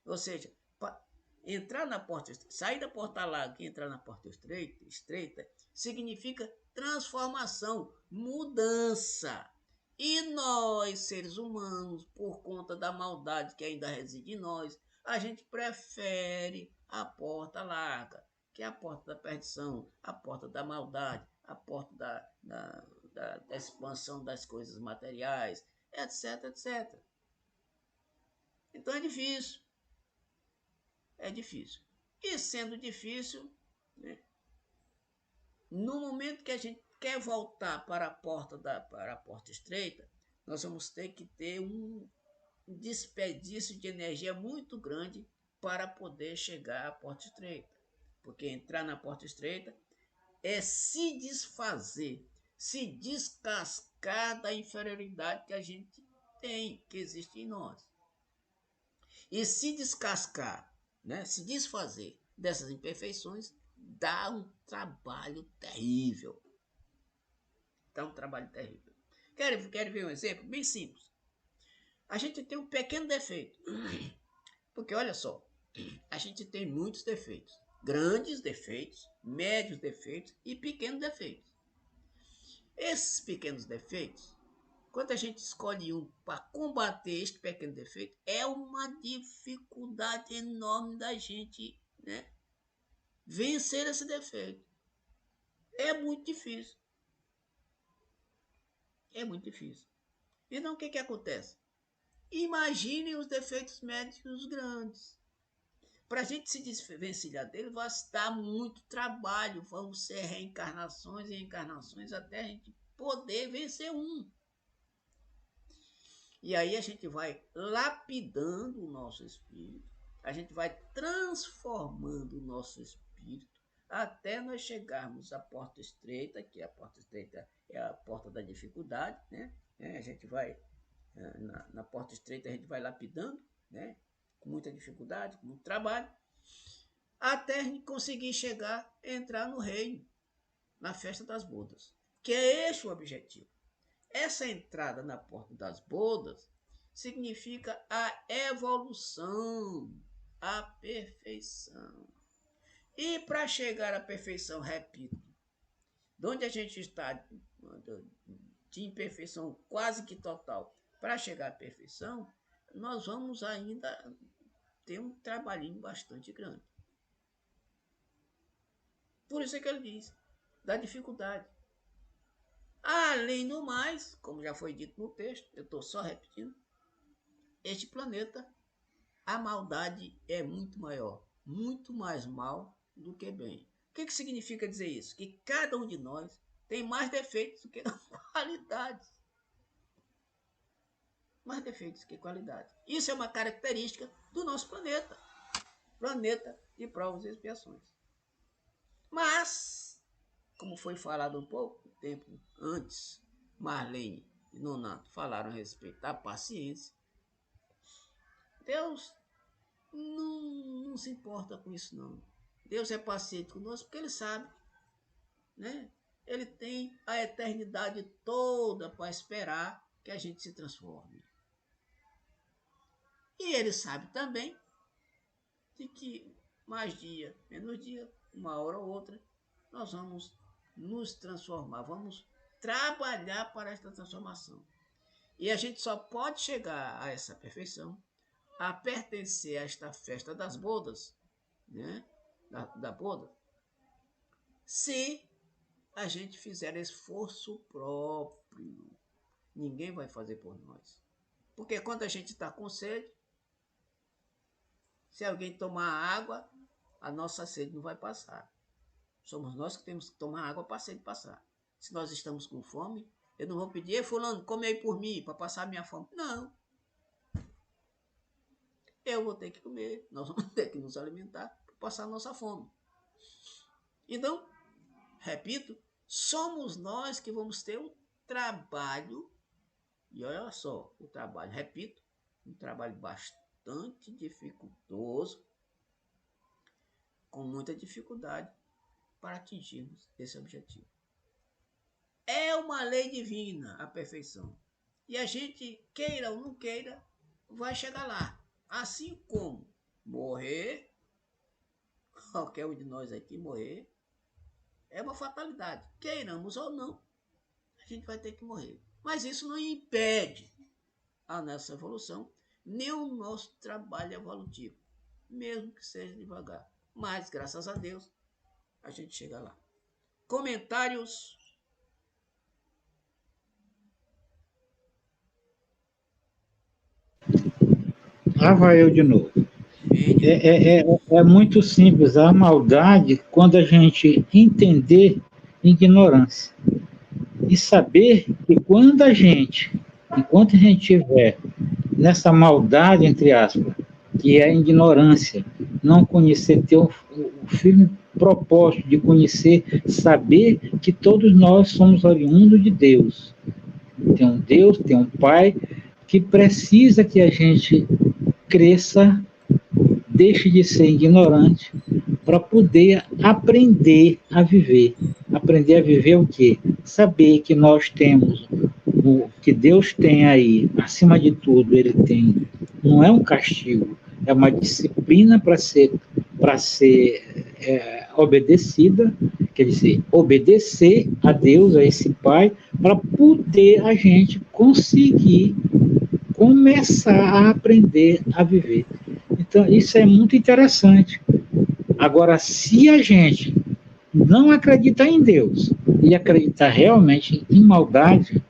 ou seja, para entrar na porta estreita, sair da porta larga e entrar na porta estreita, significa transformação, mudança. E nós, seres humanos, por conta da maldade que ainda reside em nós, a gente prefere a porta larga, que é a porta da perdição, a porta da maldade, a porta da expansão das coisas materiais, etc, etc. Então é difícil. É difícil. E sendo difícil, né, no momento que a gente quer voltar para a porta estreita, nós vamos ter que ter um desperdício de energia muito grande para poder chegar à porta estreita. Porque entrar na porta estreita é se desfazer, se descascar da inferioridade que a gente tem, que existe em nós. E se descascar, né, se desfazer dessas imperfeições, dá um trabalho terrível. Dá um trabalho terrível. Quer ver um exemplo bem simples? A gente tem um pequeno defeito. Porque olha só, a gente tem muitos defeitos. Grandes defeitos, médios defeitos e pequenos defeitos. Esses pequenos defeitos, quando a gente escolhe um para combater este pequeno defeito, é uma dificuldade enorme da gente, né, vencer esse defeito. É muito difícil. É muito difícil. Então o que acontece? Imagine os defeitos médios e os grandes. Para a gente se desvencilhar dele, vai dar muito trabalho. Vão ser reencarnações e encarnações até a gente poder vencer um. E aí a gente vai lapidando o nosso espírito, a gente vai transformando o nosso espírito até nós chegarmos à porta estreita, que a porta estreita é a porta da dificuldade, né? A gente vai, na porta estreita a gente vai lapidando, né? Com muita dificuldade, com muito trabalho, até a gente conseguir chegar, entrar no reino, na festa das bodas, que é esse o objetivo. Essa entrada na porta das bodas significa a evolução, a perfeição. E para chegar à perfeição, repito, de onde a gente está de imperfeição quase que total, para chegar à perfeição, nós vamos ainda ter um trabalhinho bastante grande. Por isso é que ele diz, da dificuldade. Além do mais, como já foi dito no texto, eu estou só repetindo, este planeta, a maldade é muito maior, muito mais mal do que bem. O que significa dizer isso? Que cada um de nós tem mais defeitos do que qualidades. Mais defeitos que qualidades. Isso é uma característica do nosso planeta. Planeta de provas e expiações. Mas, como foi falado um pouco tempo antes, Marlene e Nonato falaram a respeito da paciência. Deus não se importa com isso, não. Deus é paciente conosco porque Ele sabe, né? Ele tem a eternidade toda para esperar que a gente se transforme. E Ele sabe também de que mais dia, menos dia, uma hora ou outra, nós vamos nos transformar, vamos trabalhar para esta transformação. E a gente só pode chegar a essa perfeição, a pertencer a esta festa das bodas, né? da boda, se a gente fizer esforço próprio. Ninguém vai fazer por nós. Porque quando a gente está com sede, se alguém tomar água, a nossa sede não vai passar. Somos nós que temos que tomar água para a sede passar. Se nós estamos com fome, eu não vou pedir, ei, fulano, come aí por mim, para passar a minha fome. Não. Eu vou ter que comer, nós vamos ter que nos alimentar para passar a nossa fome. Então, repito, somos nós que vamos ter um trabalho E olha só, o trabalho, repito, um trabalho bastante dificultoso, com muita dificuldade para atingirmos esse objetivo. É uma lei divina a perfeição. E a gente, queira ou não queira, vai chegar lá. Assim como morrer, qualquer um de nós aqui morrer, é uma fatalidade. Queiramos ou não, a gente vai ter que morrer. Mas isso não impede a nossa evolução, nem o nosso trabalho evolutivo, mesmo que seja devagar. Mas, graças a Deus, a gente chega lá. Comentários. Lá vai eu de novo. Venha. É muito simples. A maldade, quando a gente entender ignorância e saber que enquanto a gente tiver nessa maldade, entre aspas, que é a ignorância, não conhecer, ter o firme propósito de conhecer, saber que todos nós somos oriundos de Deus. Tem um Deus, tem um Pai, que precisa que a gente cresça, deixe de ser ignorante, para poder aprender a viver. Aprender a viver o quê? Saber que nós temos o que Deus tem aí, acima de tudo, ele tem, não é um castigo, é uma disciplina para ser obedecida, quer dizer, obedecer a Deus, a esse Pai, para poder a gente conseguir começar a aprender a viver. Então, isso é muito interessante. Agora, se a gente não acreditar em Deus e acreditar realmente em maldade,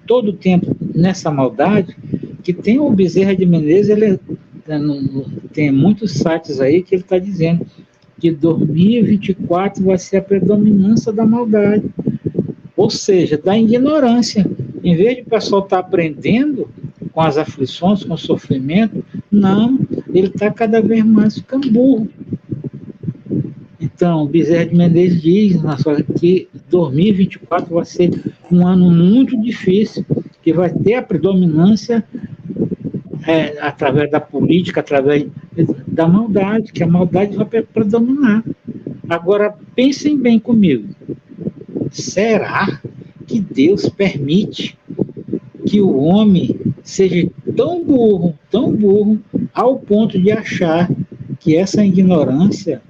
todo o tempo nessa maldade, que tem o Bezerra de Menezes, ele tem muitos sites aí que ele está dizendo que 2024 vai ser a predominância da maldade, ou seja, da ignorância. Em vez de o pessoal estar aprendendo com as aflições, com o sofrimento, não, ele está cada vez mais ficando burro. Então, Bezerra de Menezes diz que 2024 vai ser um ano muito difícil, que vai ter a predominância através da política, através da maldade, que a maldade vai predominar. Agora, pensem bem comigo. Será que Deus permite que o homem seja tão burro, ao ponto de achar que essa ignorância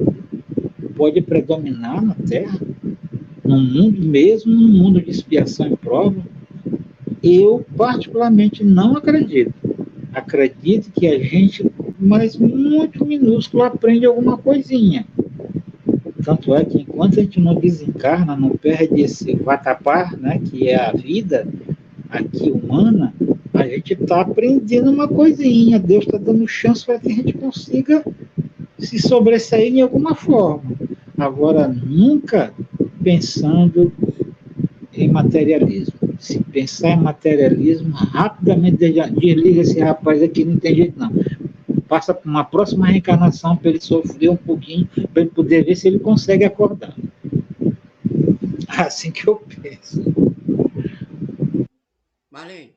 pode predominar na Terra, no mundo mesmo, no mundo de expiação e prova? Eu, particularmente, não acredito. Acredito que a gente, mas muito minúsculo, aprende alguma coisinha. Tanto é que enquanto a gente não desencarna, não perde esse vatapá, né, que é a vida aqui humana, a gente está aprendendo uma coisinha. Deus está dando chance para que a gente consiga se sobressair em alguma forma. Agora, nunca pensando em materialismo. Se pensar em materialismo, rapidamente desliga esse rapaz aqui, não tem jeito não. Passa para uma próxima reencarnação para ele sofrer um pouquinho, para ele poder ver se ele consegue acordar. Assim que eu penso. Marlene.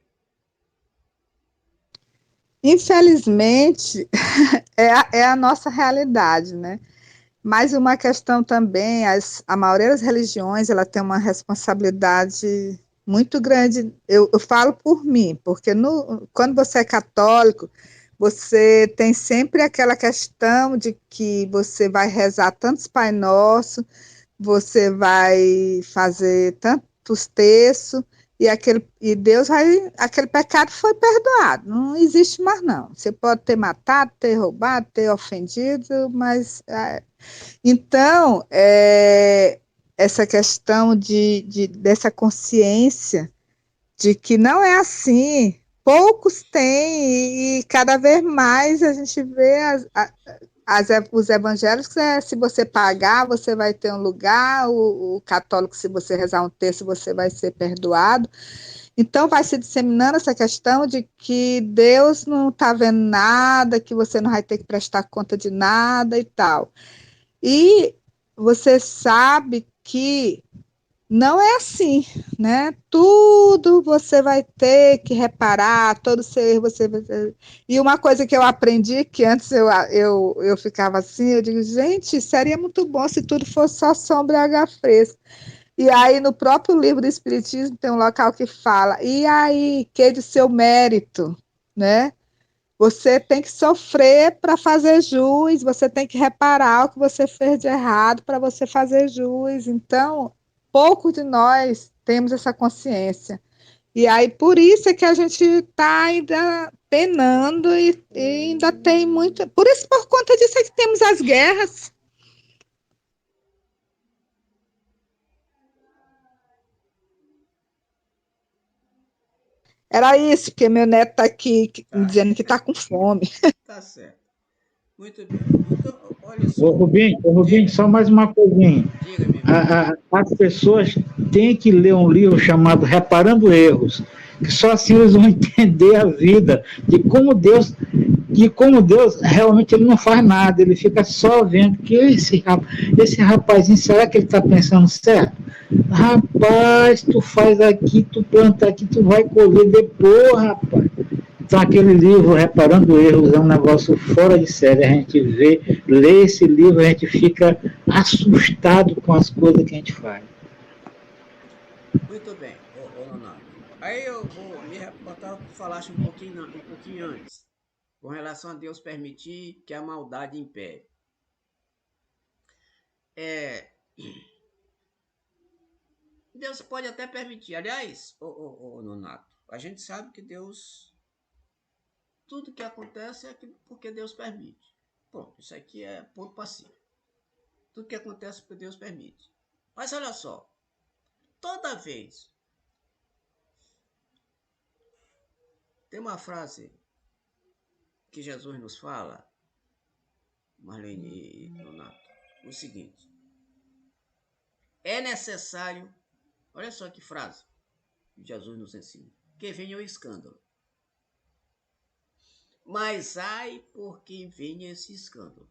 Infelizmente, é a nossa realidade, né? Mas uma questão também, a maioria das religiões, ela tem uma responsabilidade muito grande. Eu falo por mim, porque quando você é católico, você tem sempre aquela questão de que você vai rezar tantos Pai Nosso, você vai fazer tantos terços, e Deus vai, aquele pecado foi perdoado, não existe mais não. Você pode ter matado, ter roubado, ter ofendido, mas então, essa questão dessa consciência de que não é assim, poucos têm, e cada vez mais a gente vê os evangélicos, se você pagar, você vai ter um lugar, o católico, se você rezar um texto, você vai ser perdoado. Então, vai se disseminando essa questão de que Deus não está vendo nada, que você não vai ter que prestar conta de nada e tal. E você sabe que não é assim, né? Tudo você vai ter que reparar, todo seu erro você vai ter. E uma coisa que eu aprendi, que antes eu ficava assim, eu digo, gente, seria muito bom se tudo fosse só sombra e água fresca. E aí, no próprio livro do Espiritismo, tem um local que fala, e aí, que de seu mérito, né? Você tem que sofrer para fazer jus, você tem que reparar o que você fez de errado para você fazer jus. Então, pouco de nós temos essa consciência. E aí, por isso é que a gente está ainda penando e ainda tem muito. Por isso, por conta disso é que temos as guerras. Era isso, porque meu neto está aqui Tá, dizendo que está com fome. tá certo. Muito bem. Então, olha só. Ô Rubinho, Diga, só mais uma coisinha. diga, meu irmão. As pessoas têm que ler um livro chamado Reparando Erros, que só assim eles vão entender a vida, de como Deus realmente ele não faz nada, ele fica só vendo que esse rapazinho, será que ele está pensando certo? Rapaz, tu faz aqui, tu planta aqui, tu vai colher depois, rapaz. Então, aquele livro, Reparando Erros, é um negócio fora de série. A gente lê esse livro, a gente fica assustado com as coisas que a gente faz. Muito bem, ô Nonato. Aí eu vou me botar o que tu falaste um pouquinho antes, com relação a Deus permitir que a maldade impere. É, Deus pode até permitir. Aliás, ô Nonato, a gente sabe que Deus, tudo que acontece é porque Deus permite. Pronto, isso aqui é ponto pacífico. Tudo que acontece porque Deus permite. Mas olha só, toda vez tem uma frase que Jesus nos fala, Marlene e Nonato, o seguinte: é necessário, olha só que frase que Jesus nos ensina, que venha o escândalo. Mas ai por quem venha esse escândalo.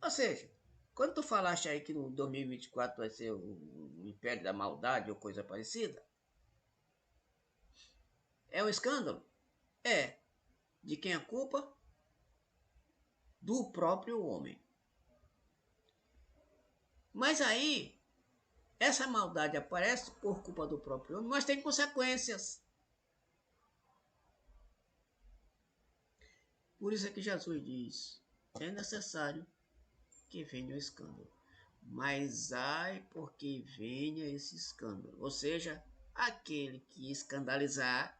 Ou seja, quando tu falaste aí que no 2024 vai ser o império da maldade ou coisa parecida, é um escândalo? É. De quem é a culpa? Do próprio homem. Mas aí, essa maldade aparece por culpa do próprio homem, mas tem consequências. Por isso é que Jesus diz: é necessário que venha o escândalo. Mas ai porque venha esse escândalo. Ou seja, aquele que escandalizar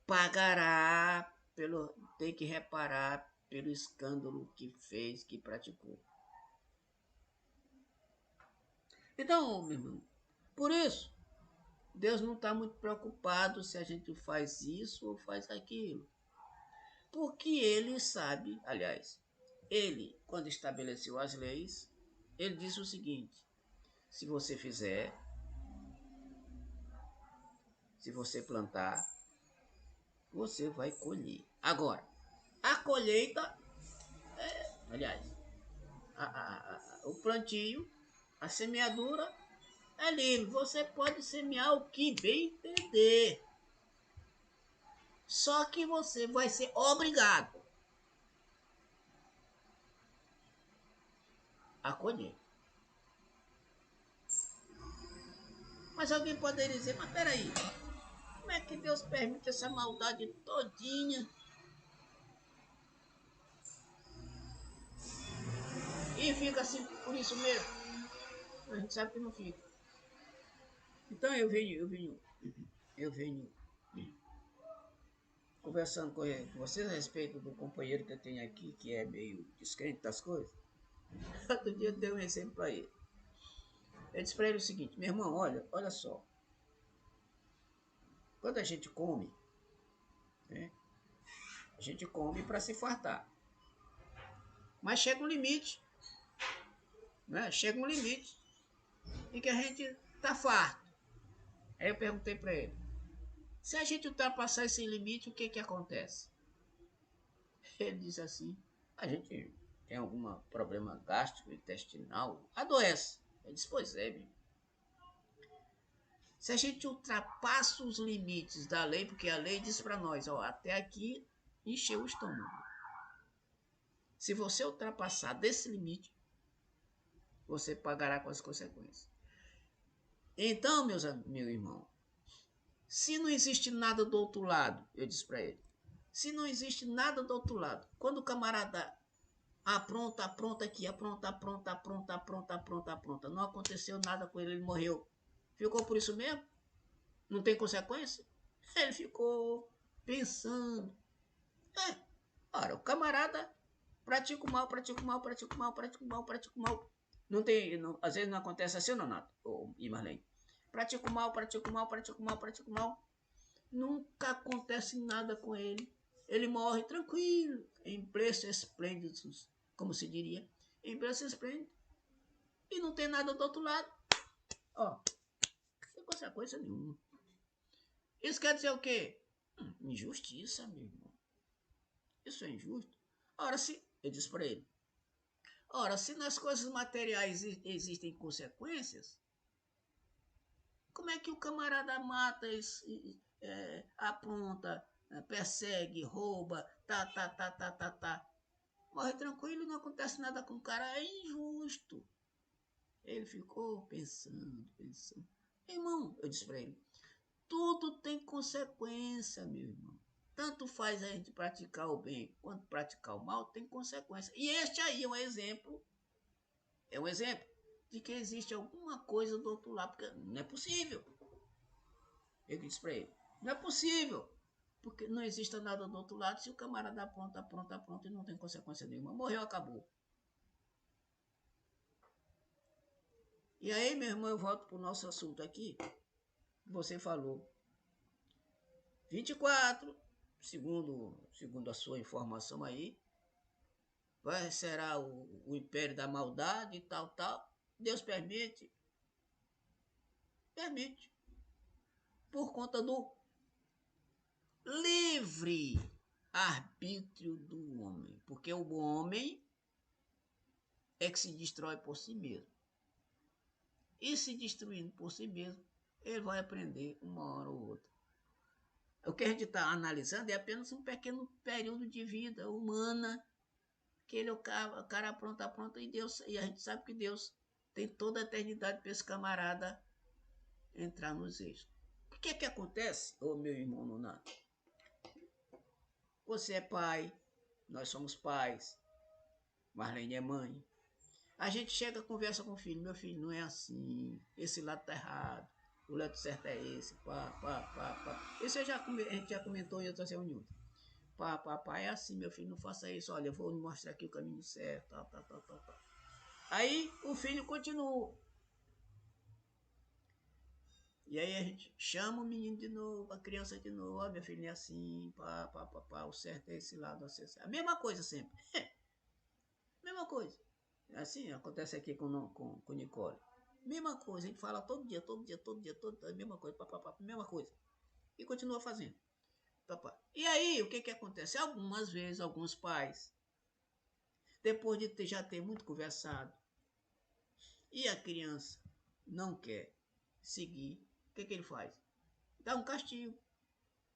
pagará tem que reparar pelo escândalo que fez, que praticou. Então, meu irmão, por isso, Deus não está muito preocupado se a gente faz isso ou faz aquilo. Porque ele sabe, aliás, ele, quando estabeleceu as leis, ele disse o seguinte: se você fizer, se você plantar, você vai colher. Agora, a colheita, aliás, o plantio, a semeadura é livre. Você pode semear o que bem entender. Só que você vai ser obrigado a colher. Mas alguém poderia dizer, mas peraí, como é que Deus permite essa maldade todinha e fica assim por isso mesmo? A gente sabe que não fica. Então eu venho conversando com vocês a respeito do companheiro que eu tenho aqui, que é meio descrente das coisas. Outro dia eu dei um exemplo para ele. Eu disse para ele o seguinte: meu irmão, olha só. Quando a gente come, né, a gente come para se fartar. Mas chega um limite, né? Chega um limite em que a gente tá farto. Aí eu perguntei para ele: se a gente ultrapassar esse limite, o que acontece? Ele disse assim: a gente tem algum problema gastrointestinal, adoece. Eu disse, pois é, meu. Se a gente ultrapassa os limites da lei, porque a lei diz para nós, ó, até aqui encheu o estômago. Se você ultrapassar desse limite, você pagará com as consequências. Então, meu irmão, se não existe nada do outro lado, eu disse para ele, se não existe nada do outro lado, quando o camarada apronta aqui, apronta, não aconteceu nada com ele, ele morreu. Ficou por isso mesmo? Não tem consequência? Ele ficou pensando. Ora, o camarada pratica o mal. Não tem, não, às vezes não acontece assim, Nonato, ou Marlene. Pratica o mal. Nunca acontece nada com ele. Ele morre tranquilo, em preço esplêndido, como se diria, em preço esplêndido. E não tem nada do outro lado. Ó, não tem consequência nenhuma. Isso quer dizer o quê? Injustiça, meu irmão. Isso é injusto. Ora, se... Eu disse para ele. Ora, se nas coisas materiais existem consequências, como é que o camarada mata, apronta, persegue, rouba, morre tranquilo, não acontece nada com o cara, é injusto. Ele ficou pensando. Irmão, eu disse para ele, tudo tem consequência, meu irmão. Tanto faz a gente praticar o bem quanto praticar o mal, tem consequência. E este aí é um exemplo de que existe alguma coisa do outro lado, porque não é possível. Eu disse para ele, não é possível, porque não existe nada do outro lado se o camarada apronta e não tem consequência nenhuma. Morreu, acabou. E aí, meu irmão, eu volto para o nosso assunto aqui. Você falou 24, segundo a sua informação aí, será o império da maldade e tal. Deus permite, por conta do livre arbítrio do homem, porque o homem é que se destrói por si mesmo. E se destruindo por si mesmo, ele vai aprender uma hora ou outra. O que a gente está analisando é apenas um pequeno período de vida humana, que ele, o cara apronta, e a gente sabe que Deus tem toda a eternidade para esse camarada entrar nos eixos. O que é que acontece, meu irmão Nonato? Você é pai, nós somos pais, Marlene é mãe. A gente chega, conversa com o filho, meu filho, não é assim, esse lado tá errado, o lado certo é esse, pá. Isso a gente já comentou em outras reuniões. Pá, é assim, meu filho, não faça isso, olha, eu vou lhe mostrar aqui o caminho certo, tal. Aí o filho continua. E aí a gente chama o menino de novo, a criança de novo, ó, meu filho, não é assim, pá, o certo é esse lado, assim. A mesma coisa sempre. Mesma coisa. Assim, acontece aqui com Nicole. Mesma coisa, a gente fala todo dia, a mesma coisa, mesma coisa. E continua fazendo. E aí, o que acontece? Algumas vezes, alguns pais, depois de já ter muito conversado, e a criança não quer seguir, o que ele faz? Dá um castigo,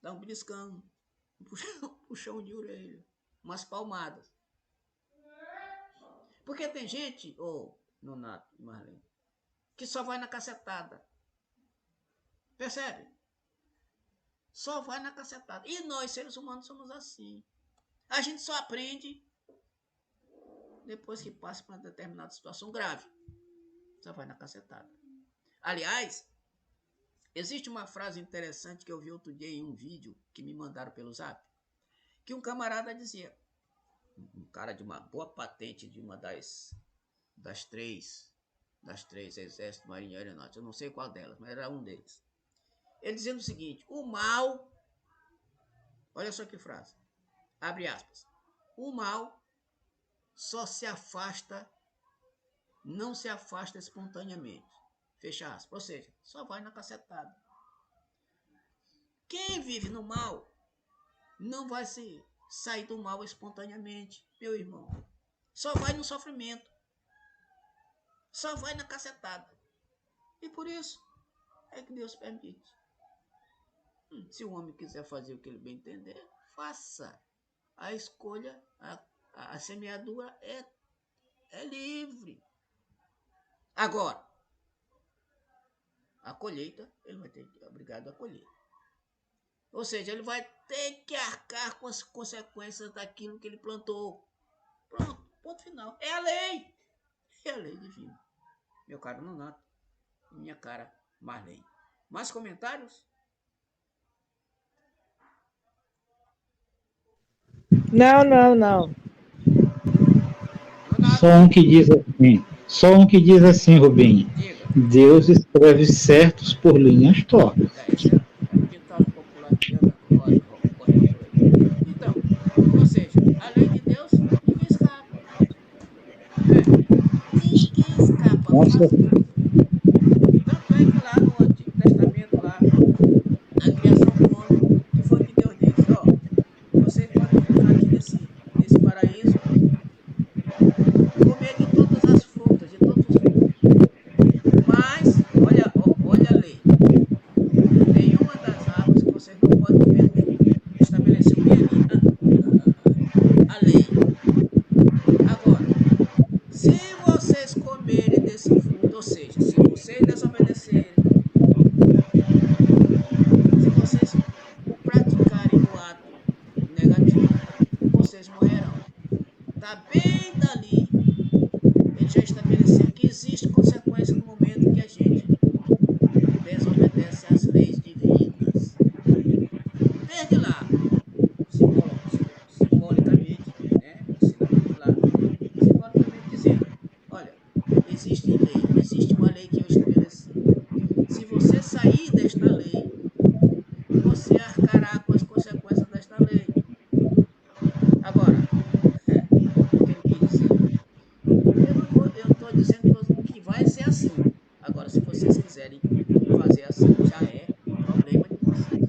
dá um beliscão, um puxão de orelha, umas palmadas. Porque tem gente, Nonato e Marlene, que só vai na cacetada. Percebe? Só vai na cacetada. E nós, seres humanos, somos assim. A gente só aprende depois que passa por uma determinada situação grave. Só vai na cacetada. Aliás, existe uma frase interessante que eu vi outro dia em um vídeo que me mandaram pelo Zap, que um camarada dizia, um cara de uma boa patente de uma das três Exército, Marinha e Aeronáutica, eu não sei qual delas, mas era um deles. Ele dizendo o seguinte, o mal, olha só que frase, abre aspas, o mal só se afasta, não se afasta espontaneamente, fecha aspas, ou seja, só vai na cacetada. Quem vive no mal não vai sair do mal espontaneamente, meu irmão. Só vai no sofrimento. Só vai na cacetada. E por isso é que Deus permite. Se o homem quiser fazer o que ele bem entender, faça. A escolha, a semeadura é livre. Agora, a colheita, ele vai ter que obrigado a colher. Ou seja, ele vai ter que arcar com as consequências daquilo que ele plantou. Pronto, ponto final. É a lei. É a lei divina. Meu caro Nonato e minha cara Marlene. Mais comentários? Não, não, não. Nonato, Só um que diz assim, Rubinho. diga. Deus escreve certos por linhas tortas. Esse é um ditado popular que anda correndo por aí. Então, ou seja, a lei de Deus, ninguém escapa. Ninguém escapa. Nossa, Tanto é que lá no Antigo Testamento, lá, na criação do homem, que foi que Deus disse, ó, vocês podem ficar aqui nesse paraíso, comer de todas as frutas, de todos os frutos. Mas, olha a lei. Nenhuma das árvores que vocês não podem comer do fruto. Estabeleceu bem ali a lei. Agora, se vocês comerem desse fruto, ou seja, se vocês desobedecerem, se vocês o praticarem no ato negativo, vocês morrerão. Está bem dali. Ele já estabeleceu que existe consequência no momento que a gente desobedece às leis divinas. Desde lá, simbolicamente, né, o ensinamento lá, simbolicamente dizendo, olha, existe uma lei que eu estabeleci. Se você sair desta lei, você arcará com as consequências desta lei. Agora, o que ele quis dizer? Eu não estou dizendo que vai ser assim. Agora, se vocês quiserem fazer assim, já é problema de vocês.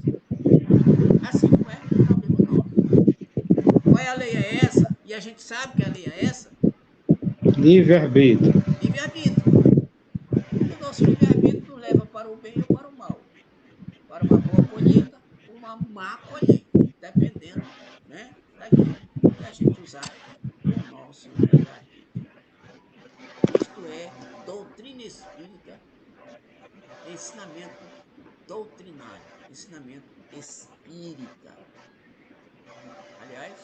Assim não é problema nosso. Qual é a lei é essa? E a gente sabe que a lei é essa? livre-arbítrio. Livre-arbítrio. O nosso livre-arbítrio nos leva para o bem ou para o mal. Para uma boa colheita ou uma má colheita. Dependendo, né, daquilo que a gente usar o nosso livre-arbítrio. Isto é doutrina espírita, ensinamento doutrinário, ensinamento espírita. Aliás,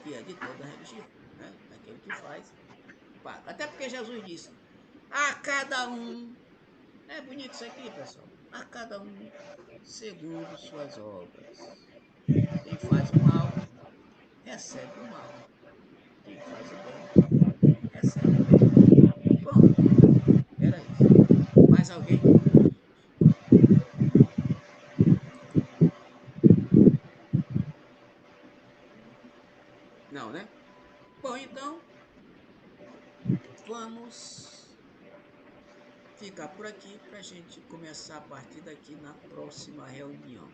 que é de toda a religião, né? Aquele que faz, paga. Até porque Jesus disse, a cada um, é bonito isso aqui, pessoal, a cada um segundo suas obras. Quem faz o mal, recebe o mal. Quem faz o bem, recebe o bem. Pronto, era isso. Mais alguém? Não, né? Bom, então, vamos ficar por aqui para a gente começar a partir daqui na próxima reunião.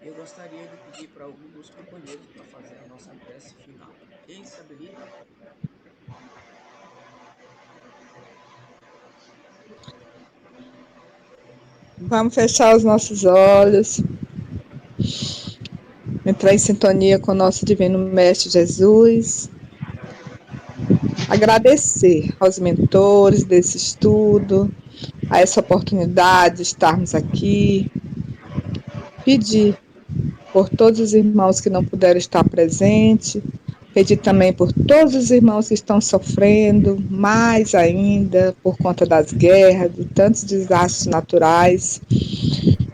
Eu gostaria de pedir para algum dos companheiros para fazer a nossa prece final. Quem se habilita? Vamos fechar os nossos olhos, entrar em sintonia com o nosso Divino Mestre Jesus, agradecer aos mentores desse estudo, a essa oportunidade de estarmos aqui, pedir por todos os irmãos que não puderam estar presentes, pedir também por todos os irmãos que estão sofrendo, mais ainda por conta das guerras, de tantos desastres naturais,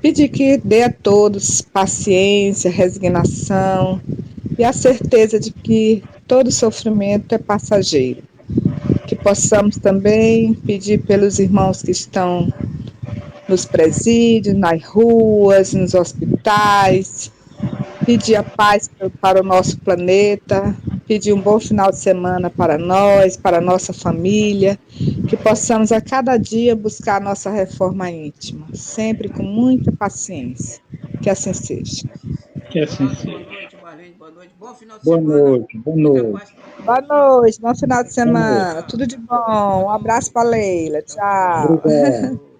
pedir que dê a todos paciência, resignação e a certeza de que todo sofrimento é passageiro. Que possamos também pedir pelos irmãos que estão nos presídios, nas ruas, nos hospitais, pedir a paz para o nosso planeta, pedir um bom final de semana para nós, para a nossa família, que possamos a cada dia buscar a nossa reforma íntima, sempre com muita paciência. Que assim seja. Que assim seja. Que assim Nonato, boa seja. noite. Marlene, boa noite. noite. Bom final de Boa semana. noite, boa Muita noite. paz para todos. Boa noite, bom final de Boa noite. semana. Tudo de bom. Um abraço para Leila. Tchau. Obrigado.